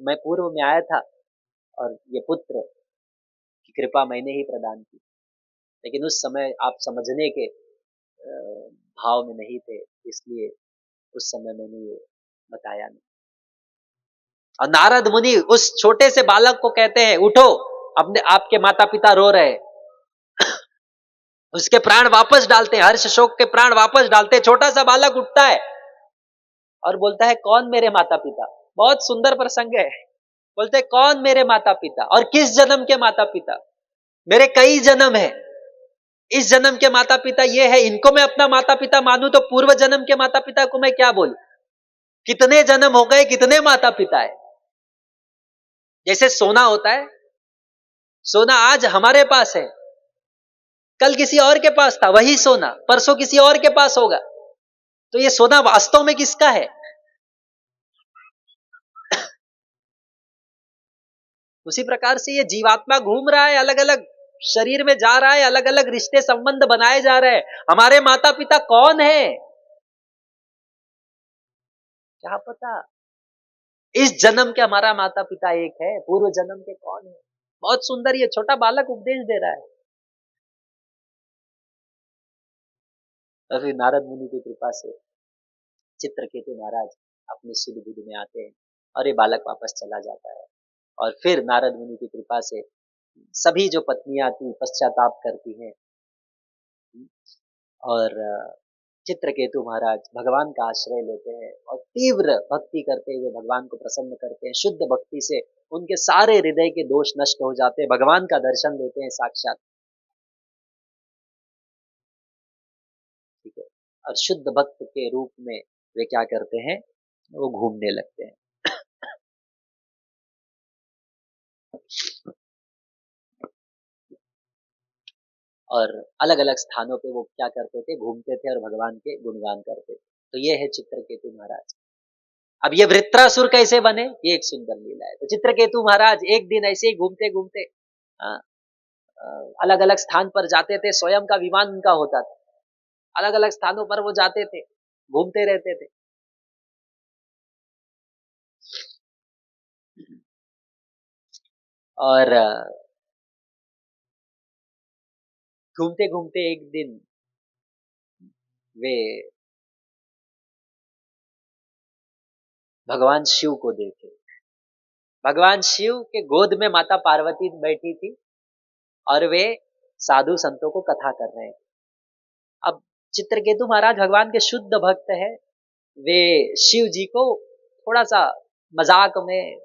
मैं पूर्व में आया था और ये पुत्र की कृपा मैंने ही प्रदान की, लेकिन उस समय आप समझने के भाव में नहीं थे, इसलिए उस समय मैंने ये बताया नहीं। और नारद मुनि उस छोटे से बालक को कहते हैं, उठो, अपने आपके माता पिता रो रहे हैं। उसके प्राण वापस डालते हैं, हर्ष शोक के प्राण वापस डालते हैं। छोटा सा बालक उठता है और बोलता है, कौन मेरे माता पिता? बहुत सुंदर प्रसंग है। बोलते हैं, कौन मेरे माता पिता और किस जन्म के माता पिता? मेरे कई जन्म है। इस जन्म के माता पिता ये है, इनको मैं अपना माता पिता मानूं तो पूर्व जन्म के माता पिता को मैं क्या बोलूं? कितने जन्म हो गए, कितने माता पिता है? जैसे सोना होता है, सोना आज हमारे पास है, कल किसी और के पास था, वही सोना परसों किसी और के पास होगा। तो ये सोना वास्तव में किसका है? उसी प्रकार से ये जीवात्मा घूम रहा है, अलग अलग शरीर में जा रहा है, अलग अलग रिश्ते संबंध बनाए जा रहे हैं। हमारे माता पिता कौन है क्या पता? इस जन्म के हमारा माता पिता एक है, पूर्व जन्म के कौन है? बहुत सुंदर ये छोटा बालक उपदेश दे रहा है। और फिर नारद मुनि की कृपा से चित्रकेतु महाराज अपने सुध बुध में आते हैं और ये बालक वापस चला जाता है। और फिर नारद मुनि की कृपा से सभी जो पत्नियां थी पश्चाताप करती हैं और चित्रकेतु महाराज भगवान का आश्रय लेते हैं और तीव्र भक्ति करते हुए भगवान को प्रसन्न करते हैं। शुद्ध भक्ति से उनके सारे हृदय के दोष नष्ट हो जाते हैं, भगवान का दर्शन लेते हैं साक्षात। ठीक है। और शुद्ध भक्त के रूप में वे क्या करते हैं, वो घूमने लगते हैं। और अलग अलग स्थानों पे वो क्या करते थे, घूमते थे और भगवान के गुणगान करते थे। तो ये है चित्रकेतु महाराज। अब ये वृत्रासुर कैसे बने, ये एक सुंदर लीला है। तो चित्रकेतु महाराज एक दिन ऐसे ही घूमते घूमते अलग अलग स्थान पर जाते थे, स्वयं का विमान उनका होता था, अलग अलग स्थानों पर वो जाते थे, घूमते रहते थे। और घूमते घूमते एक दिन वे भगवान शिव को देखे। भगवान शिव के गोद में माता पार्वती बैठी थी और वे साधु संतों को कथा कर रहे हैं। अब चित्रकेतु महाराज भगवान के शुद्ध भक्त है, वे शिव जी को थोड़ा सा मजाक में,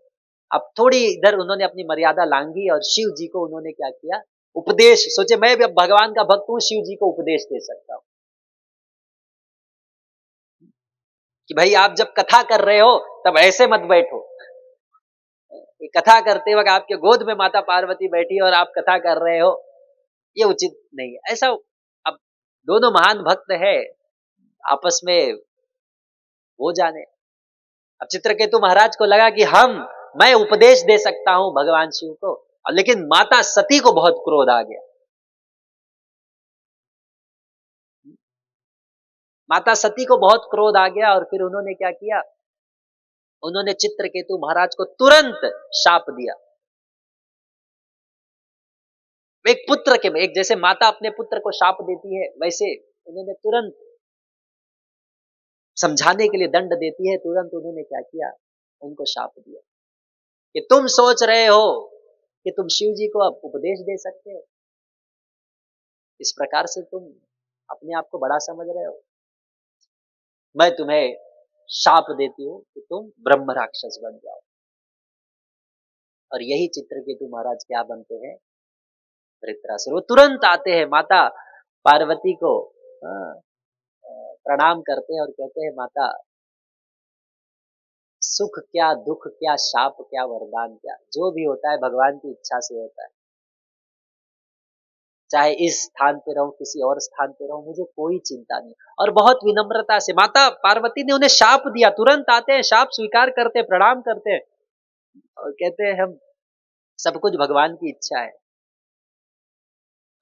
अब थोड़ी इधर उन्होंने अपनी मर्यादा लांघी और शिव जी को उन्होंने क्या किया, उपदेश। सोचे मैं भी अब भगवान का भक्त हूं, शिव जी को उपदेश दे सकता हूं कि भाई आप जब कथा कर रहे हो तब ऐसे मत बैठो। कथा करते वक्त आपके गोद में माता पार्वती बैठी और आप कथा कर रहे हो, ये उचित नहीं है ऐसा। अब दोनों महान भक्त है, आपस में वो जाने। अब चित्रकेतु महाराज को लगा कि मैं उपदेश दे सकता हूं भगवान शिव को, और लेकिन माता सती को बहुत क्रोध आ गया। माता सती को बहुत क्रोध आ गया और फिर उन्होंने क्या किया, उन्होंने चित्रकेतु महाराज को तुरंत शाप दिया। एक पुत्र के, एक जैसे माता अपने पुत्र को शाप देती है, वैसे उन्होंने तुरंत समझाने के लिए दंड देती है, तुरंत उन्होंने क्या किया, उनको शाप दिया कि तुम सोच रहे हो कि तुम शिव जी को अब उपदेश दे सकते हो, इस प्रकार से तुम अपने आप को बड़ा समझ रहे हो, मैं तुम्हें शाप देती हूं कि तुम ब्रह्म राक्षस बन जाओ। और यही चित्रकेतु महाराज क्या बनते हैं, वृत्रासुर। वो तुरंत आते हैं माता पार्वती को प्रणाम करते हैं और कहते हैं, माता सुख क्या, दुख क्या, शाप क्या, वरदान क्या, जो भी होता है भगवान की इच्छा से होता है। चाहे इस स्थान पे रहूं, किसी और स्थान पे रहूं, मुझे कोई चिंता नहीं। और बहुत विनम्रता से माता पार्वती ने उन्हें शाप दिया, तुरंत आते हैं, शाप स्वीकार करते हैं, प्रणाम करते हैं और कहते हैं हम सब कुछ भगवान की इच्छा है,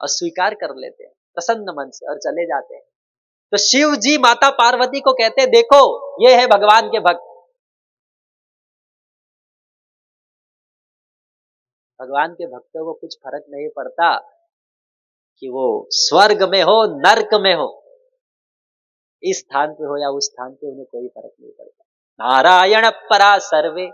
और स्वीकार कर लेते हैं प्रसन्न मन से और चले जाते हैं। तो शिव जी माता पार्वती को कहते हैं, देखो ये है भगवान के भक्त। भगवान के भक्तों को कुछ फर्क नहीं पड़ता कि वो स्वर्ग में हो नर्क में हो, इस स्थान पे हो या उस स्थान पे, उन्हें कोई फर्क नहीं पड़ता। नारायण परा सर्वे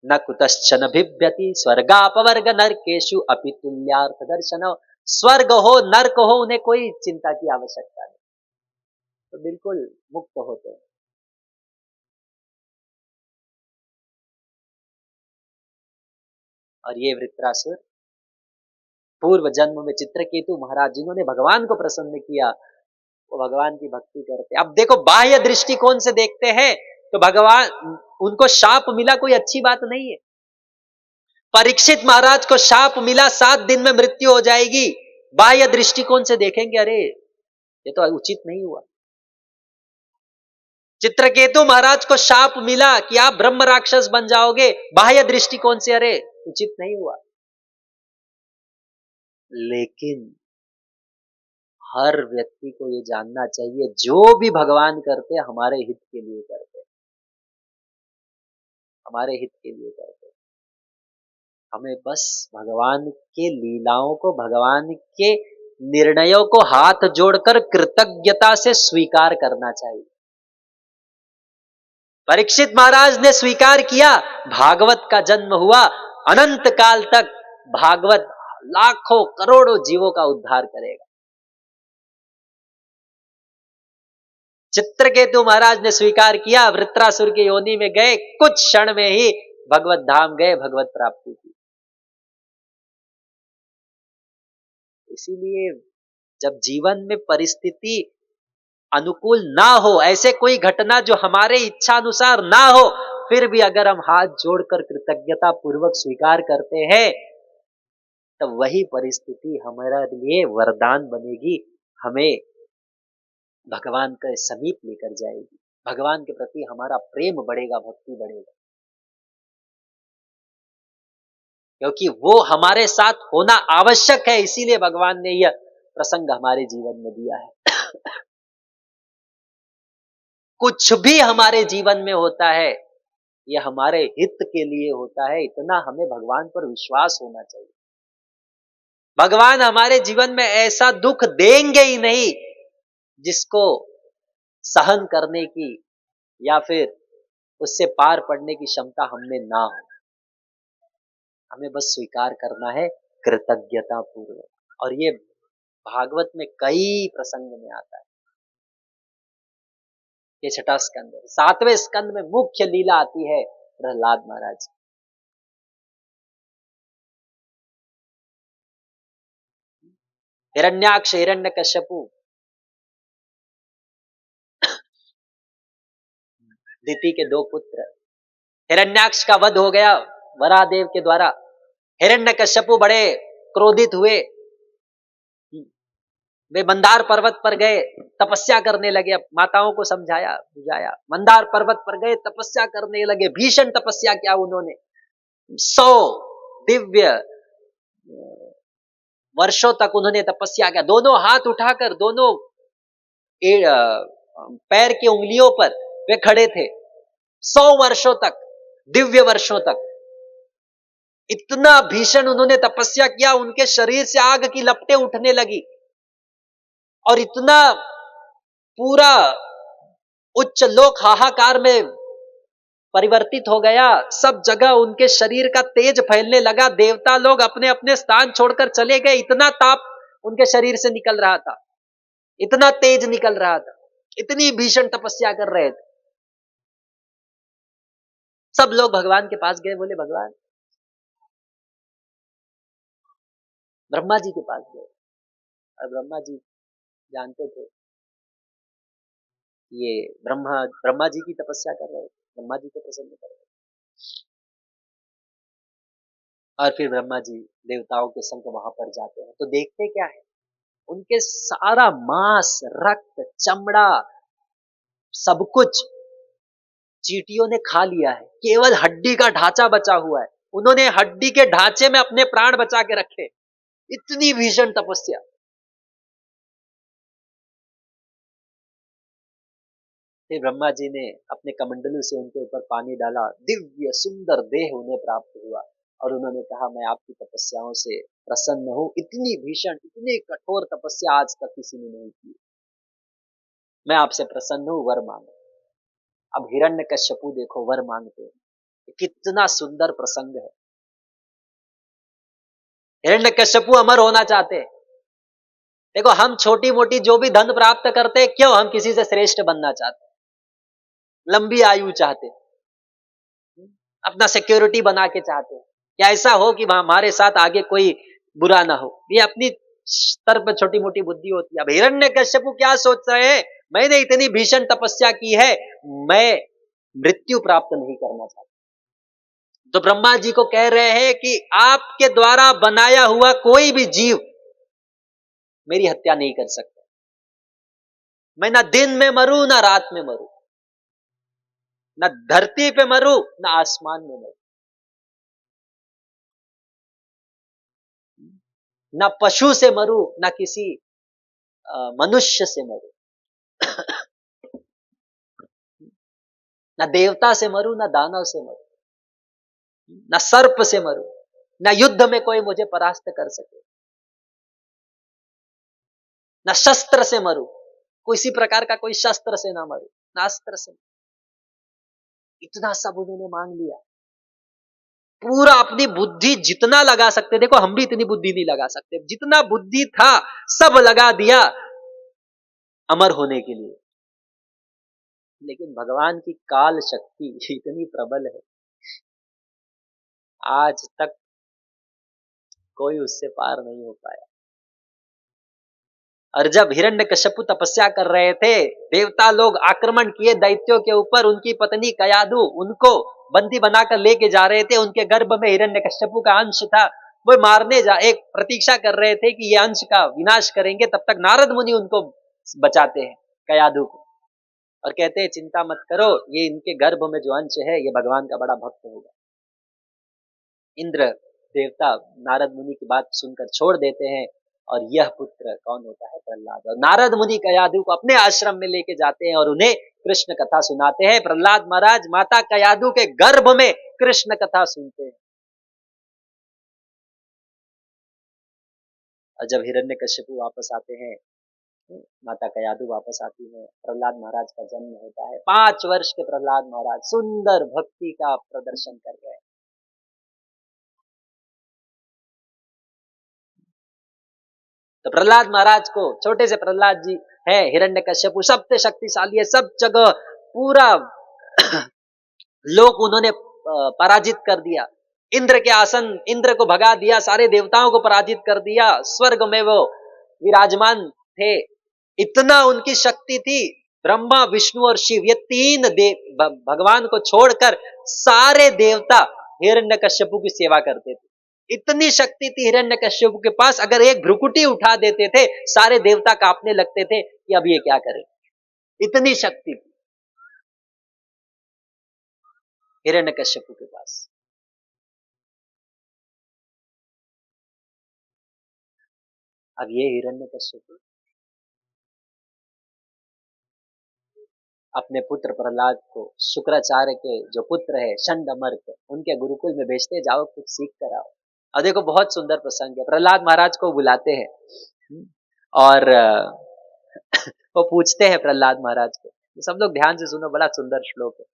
न कुतश्चन भिभ्यति स्वर्गापवर्ग नरकेषु अपि तुल्यार्थ दर्शन। स्वर्ग हो नर्क हो, उन्हें कोई चिंता की आवश्यकता नहीं, तो बिल्कुल मुक्त होते हैं। और ये वृत्रासुर पूर्व जन्म में चित्रकेतु महाराज जिन्होंने भगवान को प्रसन्न किया, वो भगवान की भक्ति करते। अब देखो बाह्य दृष्टिकोण से देखते हैं तो भगवान, उनको शाप मिला कोई अच्छी बात नहीं है। परीक्षित महाराज को शाप मिला 7 दिन में मृत्यु हो जाएगी, बाह्य दृष्टिकोण से देखेंगे अरे ये तो उचित नहीं हुआ। चित्रकेतु महाराज को शाप मिला कि आप ब्रह्म राक्षस बन जाओगे, बाह्य दृष्टिकोण से अरे उचित नहीं हुआ। लेकिन हर व्यक्ति को ये जानना चाहिए जो भी भगवान करते हमारे हित के लिए करते, हमारे हित के लिए करते। हमें बस भगवान के लीलाओं को, भगवान के निर्णयों को हाथ जोड़कर कृतज्ञता से स्वीकार करना चाहिए। परीक्षित महाराज ने स्वीकार किया, भागवत का जन्म हुआ, अनंत काल तक भागवत लाखों करोड़ों जीवों का उद्धार करेगा। चित्रकेतु महाराज ने स्वीकार किया, वृत्रासुर की योनि में गए, कुछ क्षण में ही भगवत धाम गए, भगवत प्राप्ति की। इसीलिए जब जीवन में परिस्थिति अनुकूल ना हो, ऐसे कोई घटना जो हमारे इच्छा अनुसार ना हो, फिर भी अगर हम हाथ जोड़कर कृतज्ञता पूर्वक स्वीकार करते हैं, तब वही परिस्थिति हमारे लिए वरदान बनेगी, हमें भगवान के समीप लेकर जाएगी, भगवान के प्रति हमारा प्रेम बढ़ेगा, भक्ति बढ़ेगा, क्योंकि वो हमारे साथ होना आवश्यक है। इसीलिए भगवान ने यह प्रसंग हमारे जीवन में दिया है। कुछ भी हमारे जीवन में होता है, यह हमारे हित के लिए होता है, इतना हमें भगवान पर विश्वास होना चाहिए। भगवान हमारे जीवन में ऐसा दुख देंगे ही नहीं जिसको सहन करने की या फिर उससे पार पड़ने की क्षमता हमें ना हो। हमें बस स्वीकार करना है कृतज्ञता पूर्वक। और ये भागवत में कई प्रसंग में आता है। ये 6वां स्कंद है। 7वें स्कंद में मुख्य लीला आती है प्रहलाद महाराज। हिरण्याक्ष हिरण्यकश्यपु दिति के 2 पुत्र। हिरण्याक्ष का वध हो गया वरादेव के द्वारा। हिरण्यकश्यपु बड़े क्रोधित हुए, वे मंदार पर्वत पर गए, तपस्या करने लगे। माताओं को समझाया बुझाया, मंदार पर्वत पर गए, तपस्या करने लगे। भीषण तपस्या किया उन्होंने, 100 दिव्य वर्षों तक उन्होंने तपस्या किया। दोनों हाथ उठाकर दोनों पैर की उंगलियों पर वे खड़े थे 100 वर्षों तक, दिव्य वर्षों तक। इतना भीषण उन्होंने तपस्या किया, उनके शरीर से आग की लपटें उठने लगी और इतना पूरा उच्च लोक हाहाकार में परिवर्तित हो गया। सब जगह उनके शरीर का तेज फैलने लगा। देवता लोग अपने अपने स्थान छोड़कर चले गए। इतना ताप उनके शरीर से निकल रहा था, इतना तेज निकल रहा था, इतनी भीषण तपस्या कर रहे थे। सब लोग भगवान के पास गए, बोले भगवान, ब्रह्मा जी के पास गए। और ब्रह्मा जी जानते थे ये ब्रह्मा जी की तपस्या कर रहे थे, ब्रह्मा जी को प्रसन्न कर रहे थे। और फिर ब्रह्मा जी देवताओं के संग वहां पर जाते हैं तो देखते क्या है, उनके सारा मांस, रक्त, चमड़ा, सब कुछ चींटियों ने खा लिया है। केवल हड्डी का ढांचा बचा हुआ है। उन्होंने हड्डी के ढांचे में अपने प्राण बचा के रखे। इतनी भीषण तपस्या। फिर ब्रह्मा जी ने अपने कमंडलू से उनके ऊपर पानी डाला, दिव्य सुंदर देह उन्हें प्राप्त हुआ और उन्होंने कहा मैं आपकी तपस्याओं से प्रसन्न हूं, इतनी भीषण इतनी कठोर तपस्या आज तक किसी ने नहीं की, मैं आपसे प्रसन्न हूं, वर मांगो। अब हिरण्यकश्यपु देखो वर मांगते हैं, कितना सुंदर प्रसंग है। हिरण्यकश्यपु अमर होना चाहते हैं। देखो हम छोटी मोटी जो भी धन प्राप्त करते हैं, क्यों हम किसी से श्रेष्ठ बनना चाहते हैं, लंबी आयु चाहते हैं, अपना सिक्योरिटी बना के चाहते हैं, या ऐसा हो कि हमारे साथ आगे कोई बुरा ना हो। ये अपनी स्तर पर छोटी मोटी बुद्धि होती है। अब हिरण्यकश्यपु क्या सोच रहे हैं, मैंने इतनी भीषण तपस्या की है, मैं मृत्यु प्राप्त नहीं करना चाहता। तो ब्रह्मा जी को कह रहे हैं कि आपके द्वारा बनाया हुआ कोई भी जीव मेरी हत्या नहीं कर सकता। मैं ना दिन में मरूं ना रात में मरूं, ना धरती पे मरूं ना आसमान में मरूं, ना पशु से मरूं ना किसी मनुष्य से मरूं, ना देवता से मरूं ना दानव से मरूं, ना सर्प से मरूं, ना युद्ध में कोई मुझे परास्त कर सके, ना शस्त्र से मरूं, किसी प्रकार का कोई शस्त्र से ना मरूं, ना अस्त्र से। इतना सब उन्होंने मांग लिया, पूरा अपनी बुद्धि जितना लगा सकते, देखो हम भी इतनी बुद्धि नहीं लगा सकते, जितना बुद्धि था सब लगा दिया अमर होने के लिए। लेकिन भगवान की काल शक्ति इतनी प्रबल है, आज तक कोई उससे पार नहीं हो पाया। और जब हिरण्यकश्यपु तपस्या कर रहे थे, देवता लोग आक्रमण किए दैत्यों के ऊपर, उनकी पत्नी कयाधु उनको बंदी बनाकर लेके जा रहे थे, उनके गर्भ में हिरण्यकश्यपु का अंश था, वो मारने जा एक प्रतीक्षा कर रहे थे कि ये अंश का विनाश करेंगे, तब तक नारद मुनि उनको बचाते हैं कयाधु को, और कहते हैं चिंता मत करो, ये इनके गर्भ में जो अंश है ये भगवान का बड़ा भक्त होगा। इंद्र देवता नारद मुनि की बात सुनकर छोड़ देते हैं, और यह पुत्र कौन होता है, प्रहलाद। और नारद मुनि कयाधु को अपने आश्रम में लेके जाते हैं और उन्हें कृष्ण कथा सुनाते हैं। प्रहलाद महाराज माता कयाधु के गर्भ में कृष्ण कथा सुनते हैं। और जब हिरण्यकश्यपु वापस आते हैं, माता कयाधु वापस आती है, प्रहलाद महाराज का जन्म होता है। 5 वर्ष के प्रहलाद महाराज सुंदर भक्ति का प्रदर्शन कर रहे हैं। तो प्रहलाद महाराज को, छोटे से प्रहलाद जी है, हिरण्यकश्यपु सबसे शक्तिशाली है, सब जगह पूरा लोक उन्होंने पराजित कर दिया, इंद्र के आसन, इंद्र को भगा दिया, सारे देवताओं को पराजित कर दिया, स्वर्ग में वो विराजमान थे। इतना उनकी शक्ति थी, ब्रह्मा विष्णु और शिव ये 3 देव भगवान को छोड़कर सारे देवता हिरण्यकश्यपु की सेवा करते थे। इतनी शक्ति थी हिरण्यकश्यपु के पास, अगर एक भ्रुकुटी उठा देते थे सारे देवता कांपने लगते थे कि अब ये क्या करें, इतनी शक्ति थी हिरण्यकश्यपु के पास। अब ये हिरण्यकश्यपु अपने पुत्र प्रहलाद को शुक्राचार्य के जो पुत्र है षंडमर्क, उनके गुरुकुल में भेजते, जाओ कुछ सीख कर आओ। और देखो बहुत सुंदर प्रसंग है, प्रहलाद महाराज को बुलाते हैं और वो पूछते हैं प्रहलाद महाराज को, सब लोग ध्यान से सुनो, बड़ा सुंदर श्लोक है।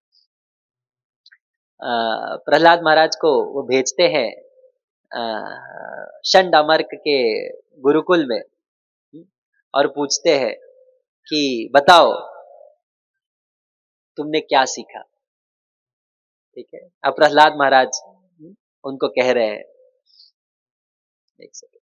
प्रहलाद महाराज को वो भेजते हैं षंडमर्क के गुरुकुल में, और पूछते हैं कि बताओ तुमने क्या सीखा। ठीक है, अब प्रहलाद महाराज उनको कह रहे हैं, एक सेकंड,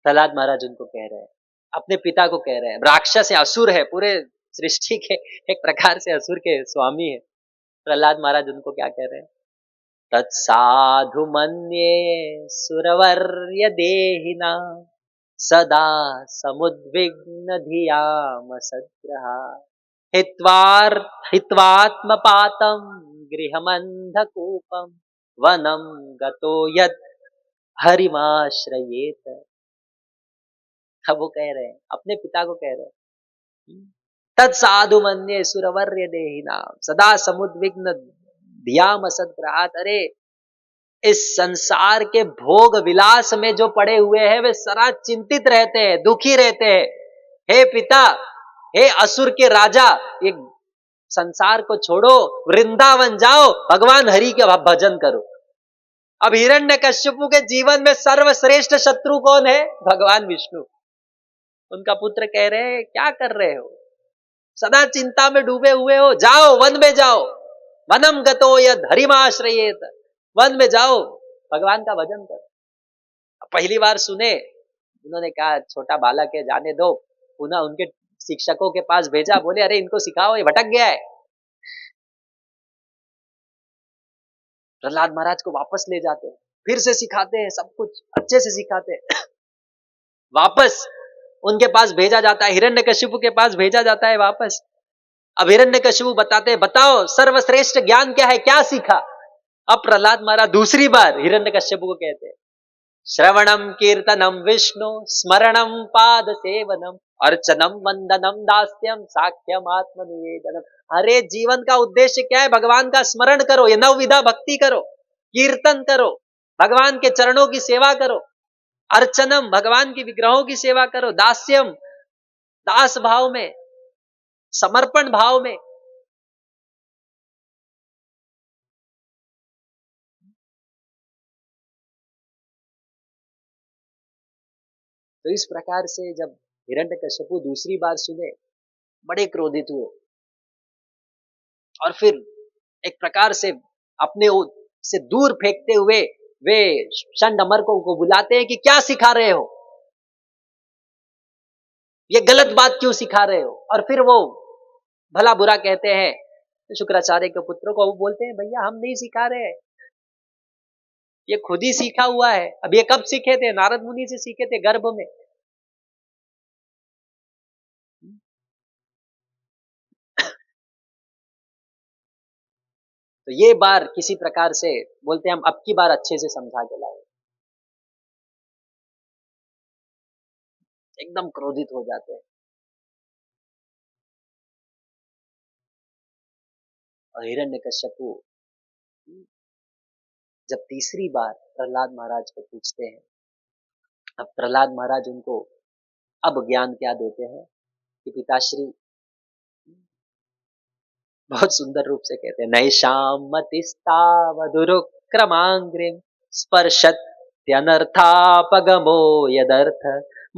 प्रहलाद महाराज उनको कह रहे हैं, अपने पिता को कह रहे हैं, राक्षस है, असुर है, पूरे सृष्टि के एक प्रकार से असुर के स्वामी है। प्रहलाद महाराज उनको क्या कह रहे हैं, तत्साधु मन्ये सुरवर्य देहिना सदा समुद्विग्न धियाम सद्ग्रहा हित्वात्मपातं गृहमन्धकूपं वनं गतो यत् हरिमाश्रयेत। अब वो कह रहे हैं, अपने पिता को कह रहे हैं, तत्साधु मन्ये सुरवर्य देहिनाम सदा समुद्विग्न धियाम सद्ग्रहात्। अरे इस संसार के भोग विलास में जो पड़े हुए हैं वे सदा चिंतित रहते हैं, दुखी रहते हैं। हे पिता, हे असुर के राजा, ये संसार को छोड़ो, वृंदावन जाओ, भगवान हरि के भजन करो। अब हिरण्यकश्यपु के जीवन में सर्वश्रेष्ठ शत्रु कौन है? भगवान विष्णु। उनका पुत्र कह रहे हैं, क्या कर रहे हो, सदा चिंता में डूबे हुए हो, जाओ वन में जाओ, वनम गतो यद हरिमाश्रयेत, वन में जाओ, भगवान का भजन करो। पहली बार सुने, उन्होंने कहा छोटा बालक है, जाने दो। पुनः उनके शिक्षकों के पास भेजा, बोले अरे इनको सिखाओ, ये भटक गया है। प्रहलाद महाराज को वापस ले जाते हैं, फिर से सिखाते हैं, सब कुछ अच्छे से सिखाते हैं। वापस उनके पास भेजा जाता है, हिरण्यकशिपु के पास भेजा जाता है वापस। अब हिरण्यकशिपु बताते हैं, बताओ सर्वश्रेष्ठ ज्ञान क्या है, क्या सीखा? अब प्रहलाद महाराज दूसरी बार हिरण्यकश्यप को कहते हैं, श्रवणम कीर्तनम विष्णु स्मरणम पाद सेवनम अर्चनम वंदनम दास्यम साख्यम आत्म निवेदनम। अरे जीवन का उद्देश्य क्या है? भगवान का स्मरण करो, ये नवविधा भक्ति करो, कीर्तन करो, भगवान के चरणों की सेवा करो, अर्चनम भगवान की विग्रहों की सेवा करो, दास्यम दास भाव में, समर्पण भाव में। तो इस प्रकार से जब हिरण्यकश्यपु दूसरी बार सुने, बड़े क्रोधित हुए और फिर एक प्रकार से अपने से दूर फेंकते हुए वे षंडमर को बुलाते हैं कि क्या सिखा रहे हो, ये गलत बात क्यों सिखा रहे हो? और फिर वो भला बुरा कहते हैं शुक्राचार्य के पुत्रों को। वो बोलते हैं भैया हम नहीं सिखा रहे हैं, ये खुद ही सीखा हुआ है। अब ये कब सीखे थे? नारद मुनि से सीखे थे, गर्भ में। तो ये बार किसी प्रकार से बोलते हैं हम अब की बार अच्छे से समझा के लाए। एकदम क्रोधित हो जाते हैं। और हिरण्यकश्यपु जब तीसरी बार प्रहलाद महाराज को पूछते हैं, अब प्रहलाद महाराज उनको अब ज्ञान क्या देते हैं कि पिताश्री बहुत सुंदर रूप से कहते हैं, नैषाम मतिस्तावदुरुक्रमांग्रिम स्पर्शत्यनर्थापगमो यदर्थ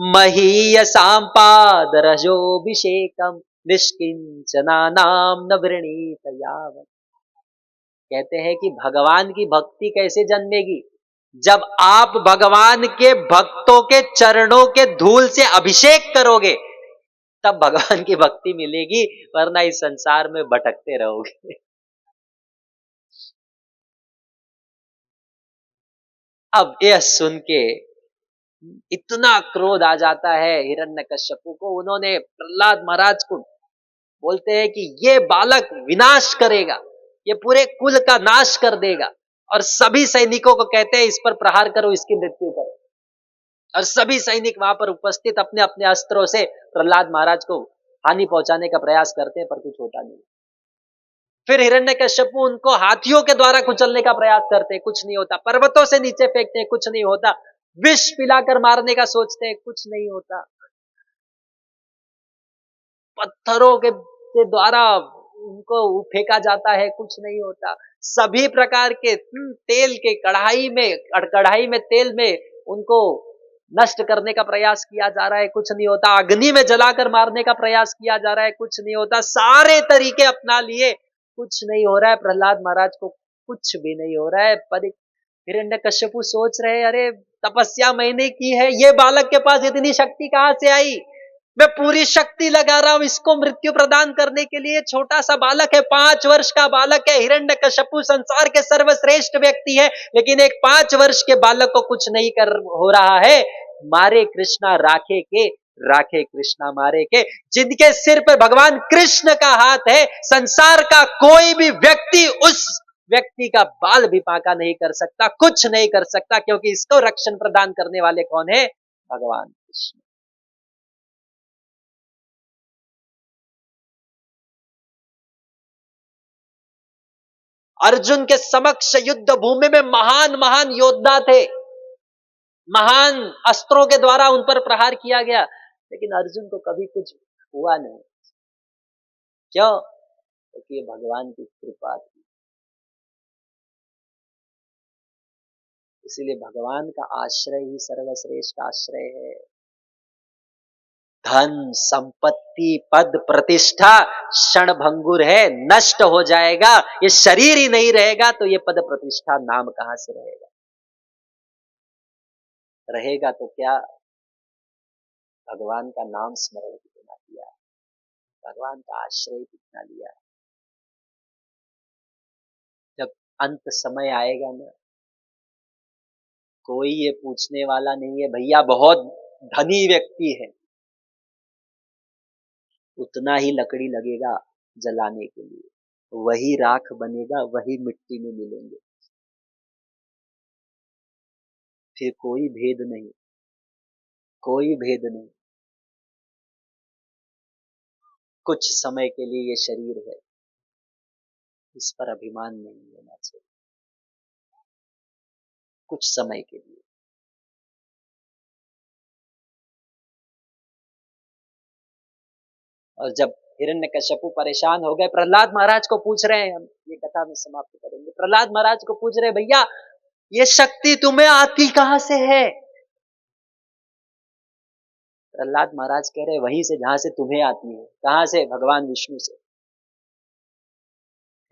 महीयसां पादरजोभिषेकम निष्किंचनानाम न वृणीत यावत्। कहते हैं कि भगवान की भक्ति कैसे जन्मेगी? जब आप भगवान के भक्तों के चरणों के धूल से अभिषेक करोगे, तब भगवान की भक्ति मिलेगी, वरना इस संसार में भटकते रहोगे। अब यह सुन के इतना क्रोध आ जाता है हिरण्यकश्यपु को। उन्होंने प्रहलाद महाराज को बोलते हैं कि ये बालक विनाश करेगा, ये पूरे कुल का नाश कर देगा। और सभी सैनिकों को कहते हैं इस पर प्रहार करो, इसकी मृत्यु करो। और सभी सैनिक वहां पर उपस्थित अपने अपने अस्त्रों से प्रहलाद महाराज को हानि पहुंचाने का प्रयास करते हैं, पर कुछ होता नहीं। फिर हिरण्यकश्यपु उनको हाथियों के द्वारा कुचलने का प्रयास करते हैं, कुछ नहीं होता। पर्वतों से नीचे फेंकते हैं, कुछ नहीं होता। विष पिलाकर मारने का सोचते हैं, कुछ नहीं होता। पत्थरों के द्वारा उनको फेंका जाता है, कुछ नहीं होता। सभी प्रकार के तेल के कढ़ाई में तेल में उनको नष्ट करने का प्रयास किया जा रहा है, कुछ नहीं होता। अग्नि में जलाकर मारने का प्रयास किया जा रहा है, कुछ नहीं होता। सारे तरीके अपना लिए, कुछ नहीं हो रहा है। प्रहलाद महाराज को कुछ भी नहीं हो रहा है। पर हिरण्यकश्यपु सोच रहे, अरे तपस्या मैंने की है, ये बालक के पास इतनी शक्ति कहां से आई? मैं पूरी शक्ति लगा रहा हूं इसको मृत्यु प्रदान करने के लिए। छोटा सा बालक है, 5 वर्ष का बालक है। हिरण्यकश्यपु संसार के सर्वश्रेष्ठ व्यक्ति है, लेकिन एक 5 वर्ष के बालक को कुछ नहीं कर हो रहा है। मारे कृष्णा राखे के, राखे कृष्णा मारे के। जिनके सिर पे भगवान कृष्ण का हाथ है, संसार का कोई भी व्यक्ति उस व्यक्ति का बाल भी बांका नहीं कर सकता, कुछ नहीं कर सकता, क्योंकि इसको रक्षण प्रदान करने वाले कौन है? भगवान कृष्ण। अर्जुन के समक्ष युद्ध भूमि में महान महान योद्धा थे, महान अस्त्रों के द्वारा उन पर प्रहार किया गया, लेकिन अर्जुन को कभी कुछ हुआ नहीं। क्यों? क्योंकि ये भगवान की कृपा थी। इसीलिए भगवान का आश्रय ही सर्वश्रेष्ठ आश्रय है। धन संपत्ति पद प्रतिष्ठा क्षण भंगुर है, नष्ट हो जाएगा। ये शरीर ही नहीं रहेगा तो ये पद प्रतिष्ठा नाम कहां से रहेगा? रहेगा तो क्या? भगवान का नाम स्मरण कितना किया, भगवान का आश्रय कितना लिया। जब अंत समय आएगा ना, कोई ये पूछने वाला नहीं है भैया बहुत धनी व्यक्ति है, उतना ही लकड़ी लगेगा जलाने के लिए, वही राख बनेगा, वही मिट्टी में मिलेंगे, फिर कोई भेद नहीं, कोई भेद नहीं। कुछ समय के लिए ये शरीर है, इस पर अभिमान नहीं होना चाहिए, कुछ समय के लिए। और जब हिरण्यकश्यपु परेशान हो गए, प्रहलाद महाराज को पूछ रहे हैं, हम ये कथा में समाप्त करेंगे, प्रहलाद महाराज को पूछ रहे भैया ये शक्ति तुम्हें आती कहां से है? प्रहलाद महाराज कह रहे वहीं से जहां से तुम्हें आती है। कहां से? भगवान विष्णु से।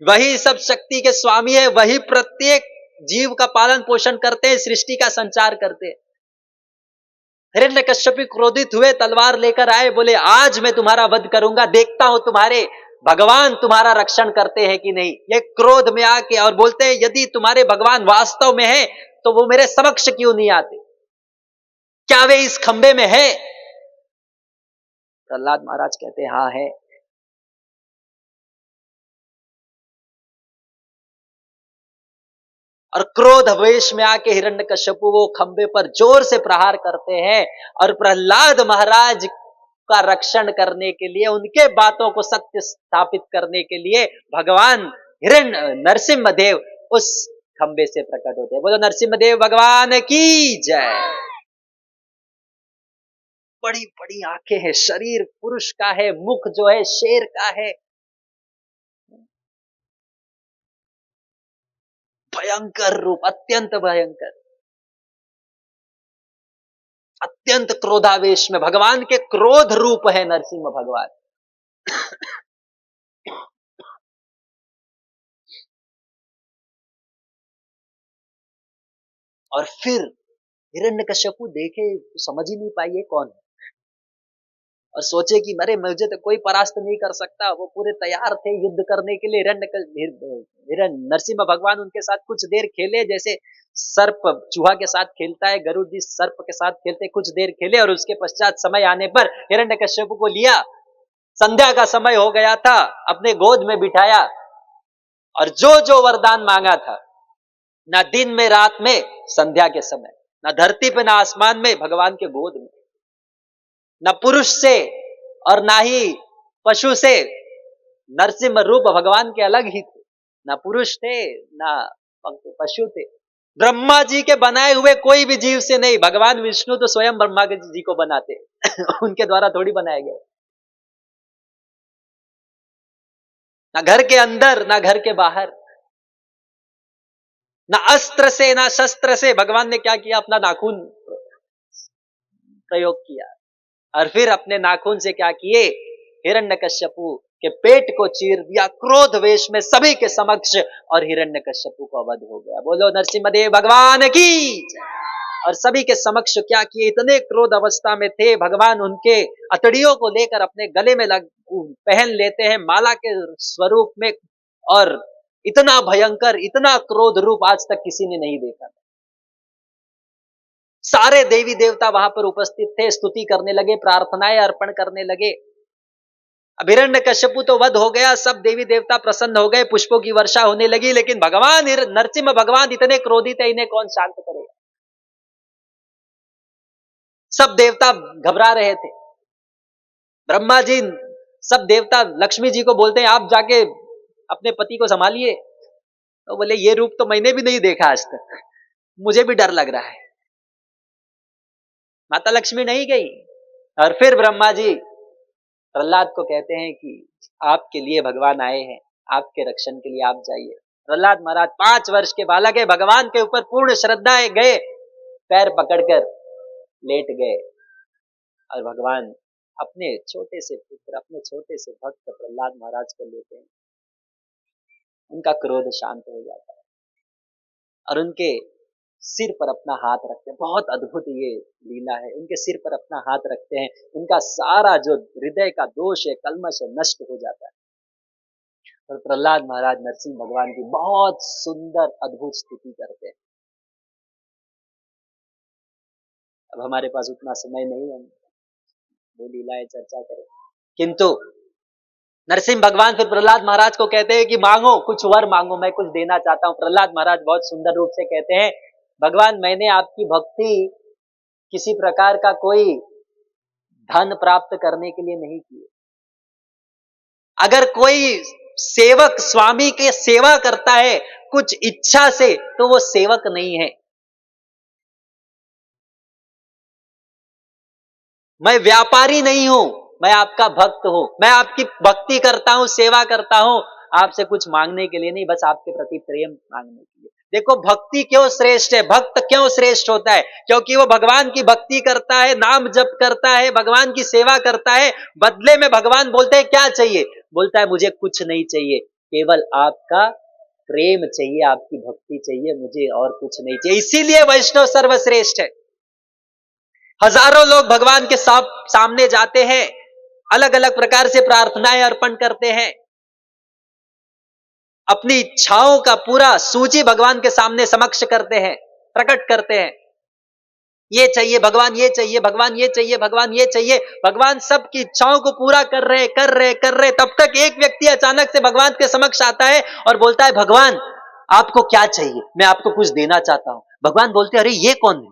वही सब शक्ति के स्वामी है, वही प्रत्येक जीव का पालन पोषण करते हैं, सृष्टि का संचार करते हैं। हिरण्यकश्यप क्रोधित हुए, तलवार लेकर आए, बोले आज मैं तुम्हारा वध करूंगा, देखता हूं तुम्हारे भगवान तुम्हारा रक्षण करते हैं कि नहीं। ये क्रोध में आके और बोलते हैं यदि तुम्हारे भगवान वास्तव में है तो वो मेरे समक्ष क्यों नहीं आते? क्या वे इस खंबे में है? प्रहलाद महाराज कहते हैं हाँ है। और क्रोध वेश में आके हिरण्यकश्यपु वो खंबे पर जोर से प्रहार करते हैं, और प्रहलाद महाराज का रक्षण करने के लिए, उनके बातों को सत्य स्थापित करने के लिए भगवान हिरण्य नरसिम्हदेव उस खंबे से प्रकट होते हैं। बोलो नरसिम्हदेव भगवान की जय। बड़ी बड़ी आंखें हैं, शरीर पुरुष का है, मुख जो है शेर का है, भयंकर रूप, अत्यंत भयंकर, अत्यंत क्रोधावेश में। भगवान के क्रोध रूप है नरसिंह भगवान। और फिर हिरण्यकश्यपु देखे तो समझ ही नहीं पाई ये कौन है, और सोचे कि मरे मुझे तो कोई परास्त नहीं कर सकता। वो पूरे तैयार थे युद्ध करने के लिए। हिरण्य नरसिंह भगवान उनके साथ कुछ देर खेले, जैसे सर्प चूहा के साथ खेलता है, गरुड़ जी सर्प के साथ खेलते, कुछ देर खेले, और उसके पश्चात समय आने पर हिरण्यकश्यप को लिया। संध्या का समय हो गया था, अपने गोद में बिठाया, और जो जो वरदान मांगा था, ना दिन में रात में, संध्या के समय, ना धरती पे ना आसमान में, भगवान के गोद में। न पुरुष से और ना ही पशु से, नरसिंह रूप भगवान के अलग ही थे। ना पुरुष थे ना पशु थे। ब्रह्मा जी के बनाए हुए कोई भी जीव से नहीं, भगवान विष्णु तो स्वयं ब्रह्मा जी को बनाते उनके द्वारा थोड़ी बनाए गए। ना घर के अंदर ना घर के बाहर, ना अस्त्र से ना शस्त्र से। भगवान ने क्या किया? अपना नाखून प्रयोग किया, और फिर अपने नाखून से क्या किए? हिरण्यकश्यपु के पेट को चीर दिया क्रोध वेश में सभी के समक्ष, और हिरण्यकश्यपु को वध हो गया। बोलो नरसिम्हदेव भगवान की। और सभी के समक्ष क्या किए? इतने क्रोध अवस्था में थे भगवान, उनके अतड़ियों को लेकर अपने गले में पहन लेते हैं माला के स्वरूप में, और इतना भयंकर, इतना क्रोध रूप आज तक किसी ने नहीं देखा। सारे देवी देवता वहां पर उपस्थित थे, स्तुति करने लगे, प्रार्थनाएं अर्पण करने लगे। अब हिरण्यकश्यपु तो वध हो गया, सब देवी देवता प्रसन्न हो गए, पुष्पों की वर्षा होने लगी, लेकिन भगवान नरसिम्हा भगवान इतने क्रोधित है, इन्हें कौन शांत करेगा। सब देवता घबरा रहे थे। ब्रह्मा जी, सब देवता लक्ष्मी जी को बोलते हैं आप जाके अपने पति को संभालिए। तो बोले ये रूप तो मैंने भी नहीं देखा आज तक, मुझे भी डर लग रहा है। माता लक्ष्मी नहीं गई। और फिर ब्रह्मा जी प्रहलाद को कहते हैं कि आपके लिए भगवान आए हैं, आपके रक्षण के लिए आप जाइए। प्रहलाद महाराज 5 वर्ष के बालक है, भगवान के ऊपर पूर्ण श्रद्धा है, गए, पैर पकड़कर लेट गए। और भगवान अपने छोटे से पुत्र, अपने छोटे से भक्त प्रहलाद महाराज को लेते हैं। उनका क्रोध शांत हो जाता है और उनके सिर पर अपना हाथ रखते हैं। बहुत अद्भुत ये लीला है। उनके सिर पर अपना हाथ रखते हैं, उनका सारा जो हृदय का दोष है, कल्मश है, नष्ट हो जाता है। और प्रहलाद महाराज नरसिंह भगवान की बहुत सुंदर अद्भुत स्तुति करते हैं। अब हमारे पास उतना समय नहीं है वो लीलाएं चर्चा करें, किंतु नरसिंह भगवान फिर प्रहलाद महाराज को कहते हैं कि मांगो, कुछ वर मांगो, मैं कुछ देना चाहता हूं। प्रहलाद महाराज बहुत सुंदर रूप से कहते हैं, भगवान मैंने आपकी भक्ति किसी प्रकार का कोई धन प्राप्त करने के लिए नहीं की। अगर कोई सेवक स्वामी के सेवा करता है कुछ इच्छा से, तो वो सेवक नहीं है। मैं व्यापारी नहीं हूं, मैं आपका भक्त हूं। मैं आपकी भक्ति करता हूं, सेवा करता हूं, आपसे कुछ मांगने के लिए नहीं, बस आपके प्रति प्रेम मांगने के लिए। देखो भक्ति क्यों श्रेष्ठ है, भक्त क्यों श्रेष्ठ होता है, क्योंकि वो भगवान की भक्ति करता है, नाम जप करता है, भगवान की सेवा करता है। बदले में भगवान बोलते हैं क्या चाहिए, बोलता है मुझे कुछ नहीं चाहिए, केवल आपका प्रेम चाहिए, आपकी भक्ति चाहिए, मुझे और कुछ नहीं चाहिए। इसीलिए वैष्णव सर्वश्रेष्ठ है। हजारों लोग भगवान के सामने जाते हैं, अलग अलग प्रकार से प्रार्थनाएं अर्पण करते हैं, अपनी इच्छाओं का पूरा सूची भगवान के सामने समक्ष करते हैं, प्रकट करते हैं। ये चाहिए भगवान, ये चाहिए भगवान, ये चाहिए भगवान, ये चाहिए भगवान, सबकी इच्छाओं को पूरा कर रहे। तब तक एक व्यक्ति अचानक से भगवान के समक्ष आता है और बोलता है भगवान आपको क्या चाहिए, मैं आपको कुछ देना चाहता हूं। भगवान बोलते हैं अरे ये कौन है,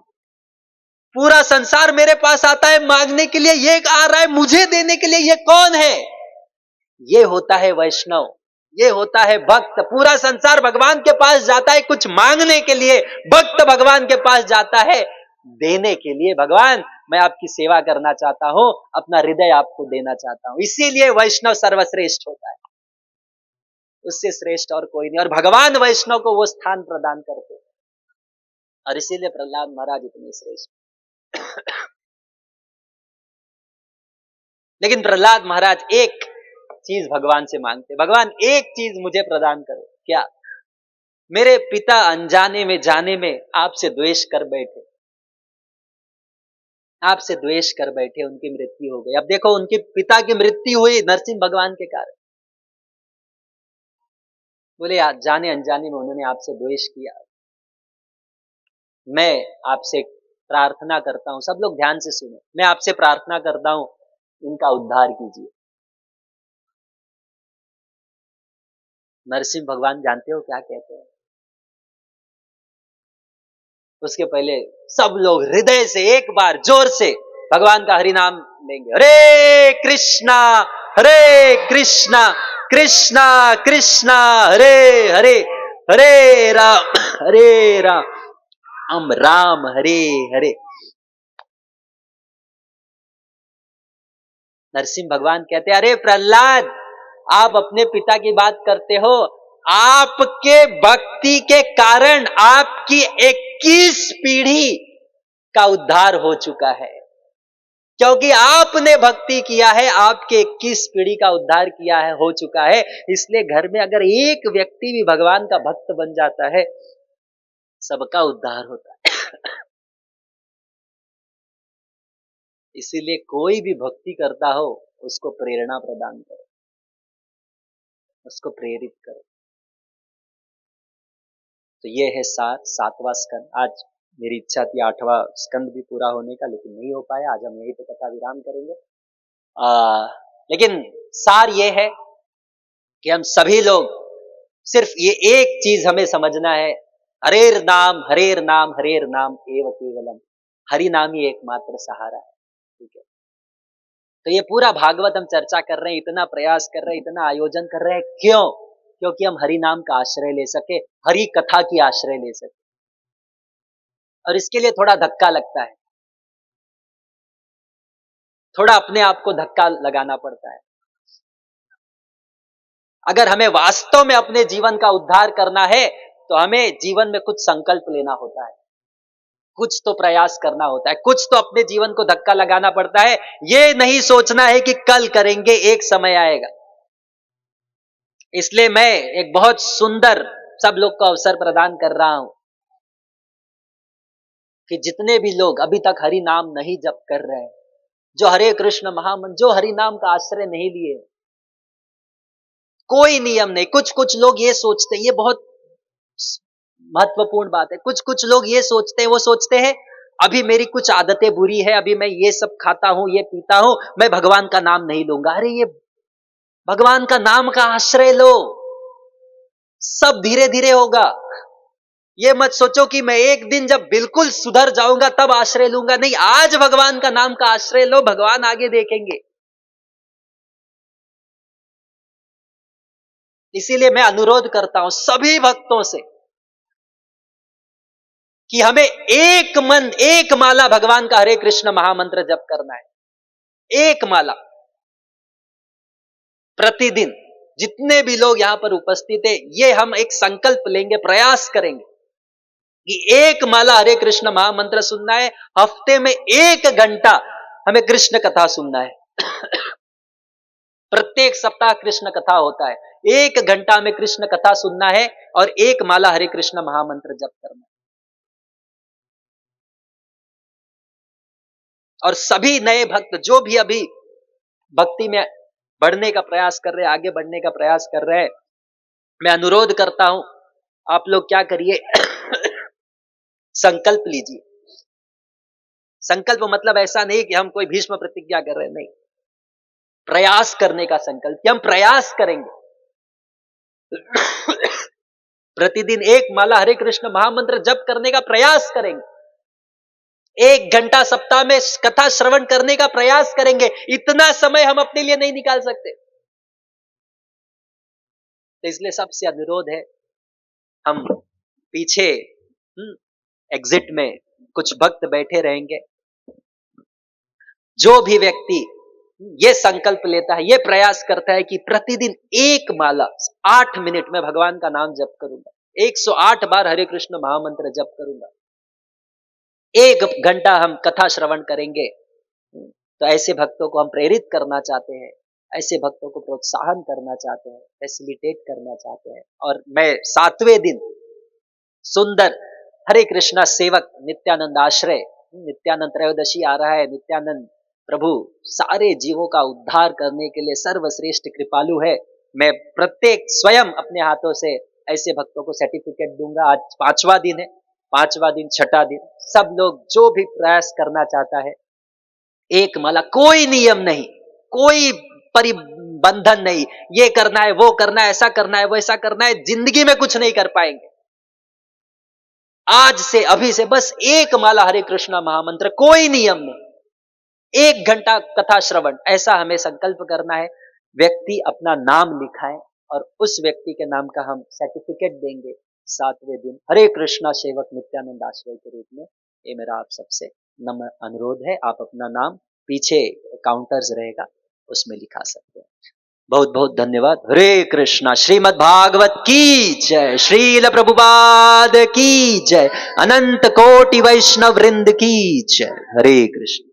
पूरा संसार मेरे पास आता है मांगने के लिए, ये आ रहा है मुझे देने के लिए, ये कौन है। ये होता है वैष्णव, ये होता है भक्त। पूरा संसार भगवान के पास जाता है कुछ मांगने के लिए, भक्त भगवान के पास जाता है देने के लिए। भगवान मैं आपकी सेवा करना चाहता हूं, अपना हृदय आपको देना चाहता हूं। इसीलिए वैष्णव सर्वश्रेष्ठ होता है, उससे श्रेष्ठ और कोई नहीं। और भगवान वैष्णव को वो स्थान प्रदान करते हैं, और इसीलिए प्रहलाद महाराज इतने श्रेष्ठ। लेकिन प्रहलाद महाराज एक चीज भगवान से मांगते, भगवान एक चीज मुझे प्रदान करो। क्या? मेरे पिता अनजाने में जाने में आपसे द्वेष कर बैठे, आपसे द्वेष कर बैठे, उनकी मृत्यु हो गई। अब देखो उनके पिता की मृत्यु हुई नरसिंह भगवान के कारण। बोले जाने अनजाने में उन्होंने आपसे द्वेष किया, मैं आपसे प्रार्थना करता हूं, सब लोग ध्यान से सुनो, मैं आपसे प्रार्थना करता हूं इनका उद्धार कीजिए। नरसिंह भगवान जानते हो क्या कहते हैं? उसके पहले सब लोग हृदय से एक बार जोर से भगवान का हरि नाम लेंगे, हरे कृष्णा कृष्णा कृष्णा हरे हरे, हरे राम राम हरे हरे। नरसिंह भगवान कहते अरे प्रहलाद, आप अपने पिता की बात करते हो, आपके भक्ति के कारण आपकी 21 पीढ़ी का उद्धार हो चुका है। क्योंकि आपने भक्ति किया है, आपके 21 पीढ़ी का उद्धार किया है, हो चुका है। इसलिए घर में अगर एक व्यक्ति भी भगवान का भक्त बन जाता है, सबका उद्धार होता है। इसीलिए कोई भी भक्ति करता हो उसको प्रेरणा प्रदान करो, उसको प्रेरित करो। तो ये है 7वां स्कंद। आज मेरी इच्छा थी 8वां स्कंद भी पूरा होने का, लेकिन नहीं हो पाया। आज हम यही पे कथा विराम करेंगे। लेकिन सार ये है कि हम सभी लोग सिर्फ ये एक चीज हमें समझना है, हरेर नाम हरेर नाम हरेर नाम एव केवलम। हरि नाम ही एकमात्र सहारा है। ठीक है, तो ये पूरा भागवत हम चर्चा कर रहे हैं, इतना प्रयास कर रहे हैं, इतना आयोजन कर रहे हैं, क्यों? क्योंकि हम हरि नाम का आश्रय ले सके, हरि कथा की आश्रय ले सके। और इसके लिए थोड़ा धक्का लगता है, थोड़ा अपने आप को धक्का लगाना पड़ता है। अगर हमें वास्तव में अपने जीवन का उद्धार करना है तो हमें जीवन में कुछ संकल्प लेना होता है, कुछ तो प्रयास करना होता है, कुछ तो अपने जीवन को धक्का लगाना पड़ता है। ये नहीं सोचना है कि कल करेंगे, एक समय आएगा। इसलिए मैं एक बहुत सुंदर सब लोग को अवसर प्रदान कर रहा हूं कि जितने भी लोग अभी तक हरि नाम नहीं जप कर रहे हैं, जो हरे कृष्ण महामंत्र, जो हरि नाम का आश्रय नहीं लिए, कोई नियम नहीं। कुछ कुछ लोग ये सोचते हैं, ये बहुत महत्वपूर्ण बात है, कुछ कुछ लोग ये सोचते हैं, वो सोचते हैं अभी मेरी कुछ आदतें बुरी है, अभी मैं ये सब खाता हूं, ये पीता हूं, मैं भगवान का नाम नहीं लूंगा। अरे ये भगवान का नाम का आश्रय लो, सब धीरे धीरे होगा। ये मत सोचो कि मैं एक दिन जब बिल्कुल सुधर जाऊंगा तब आश्रय लूंगा। नहीं, आज भगवान का नाम का आश्रय लो, भगवान आगे देखेंगे। इसीलिए मैं अनुरोध करता हूं सभी भक्तों से कि हमें एक मन, एक माला भगवान का हरे कृष्ण महामंत्र जप करना है। एक माला प्रतिदिन। जितने भी लोग यहां पर उपस्थित है, ये हम एक संकल्प लेंगे, प्रयास करेंगे कि एक माला हरे कृष्ण महामंत्र सुनना है। हफ्ते में 1 घंटा हमें कृष्ण कथा सुनना है। प्रत्येक सप्ताह कृष्ण कथा होता है, 1 घंटा हमें कृष्ण कथा सुनना है और 1 माला हरे कृष्ण महामंत्र जप करना है। और सभी नए भक्त जो भी अभी भक्ति में बढ़ने का प्रयास कर रहे हैं, आगे बढ़ने का प्रयास कर रहे हैं, मैं अनुरोध करता हूं आप लोग क्या करिए संकल्प लीजिए। संकल्प मतलब ऐसा नहीं कि हम कोई भीष्म प्रतिज्ञा कर रहे हैं, नहीं, प्रयास करने का संकल्प कि हम प्रयास करेंगे। प्रतिदिन 1 माला हरे कृष्ण महामंत्र जप करने का प्रयास करेंगे, 1 घंटा सप्ताह में कथा श्रवण करने का प्रयास करेंगे। इतना समय हम अपने लिए नहीं निकाल सकते, तो इसलिए सबसे अनुरोध है, हम पीछे एग्जिट में कुछ भक्त बैठे रहेंगे। जो भी व्यक्ति ये संकल्प लेता है, ये प्रयास करता है कि प्रतिदिन 1 माला 8 मिनट में भगवान का नाम जप करूंगा, 108 बार हरे कृष्ण महामंत्र जप करूंगा, 1 घंटा हम कथा श्रवण करेंगे, तो ऐसे भक्तों को हम प्रेरित करना चाहते हैं, ऐसे भक्तों को प्रोत्साहन करना चाहते हैं, फैसिलिटेट करना चाहते हैं। और मैं 7वें दिन सुंदर हरे कृष्णा सेवक नित्यानंद आश्रय, नित्यानंद त्रयोदशी आ रहा है, नित्यानंद प्रभु सारे जीवों का उद्धार करने के लिए सर्वश्रेष्ठ कृपालु है। मैं प्रत्येक स्वयं अपने हाथों से ऐसे भक्तों को सर्टिफिकेट दूंगा। आज 5वां दिन है, 5वां दिन, 6ठा दिन, सब लोग जो भी प्रयास करना चाहता है, 1 माला, कोई नियम नहीं, कोई परिबंधन नहीं, ये करना है, वो करना है, ऐसा करना है, वैसा करना है, जिंदगी में कुछ नहीं कर पाएंगे। आज से, अभी से बस 1 माला हरे कृष्णा महामंत्र, कोई नियम नहीं, 1 घंटा कथा श्रवण, ऐसा हमें संकल्प करना है। व्यक्ति अपना नाम लिखाए और उस व्यक्ति के नाम का हम सर्टिफिकेट देंगे 7वें दिन हरे कृष्णा सेवक नित्यानंद आश्रय के रूप में। ये मेरा आप सबसे नम्र अनुरोध है। आप अपना नाम पीछे काउंटर्स रहेगा, उसमें लिखा सकते हैं। बहुत बहुत धन्यवाद। हरे कृष्णा। श्रीमद् भागवत की जय, श्रील प्रभुपाद की जय, अनंत कोटि वैष्णव वृंद की जय। हरे कृष्ण।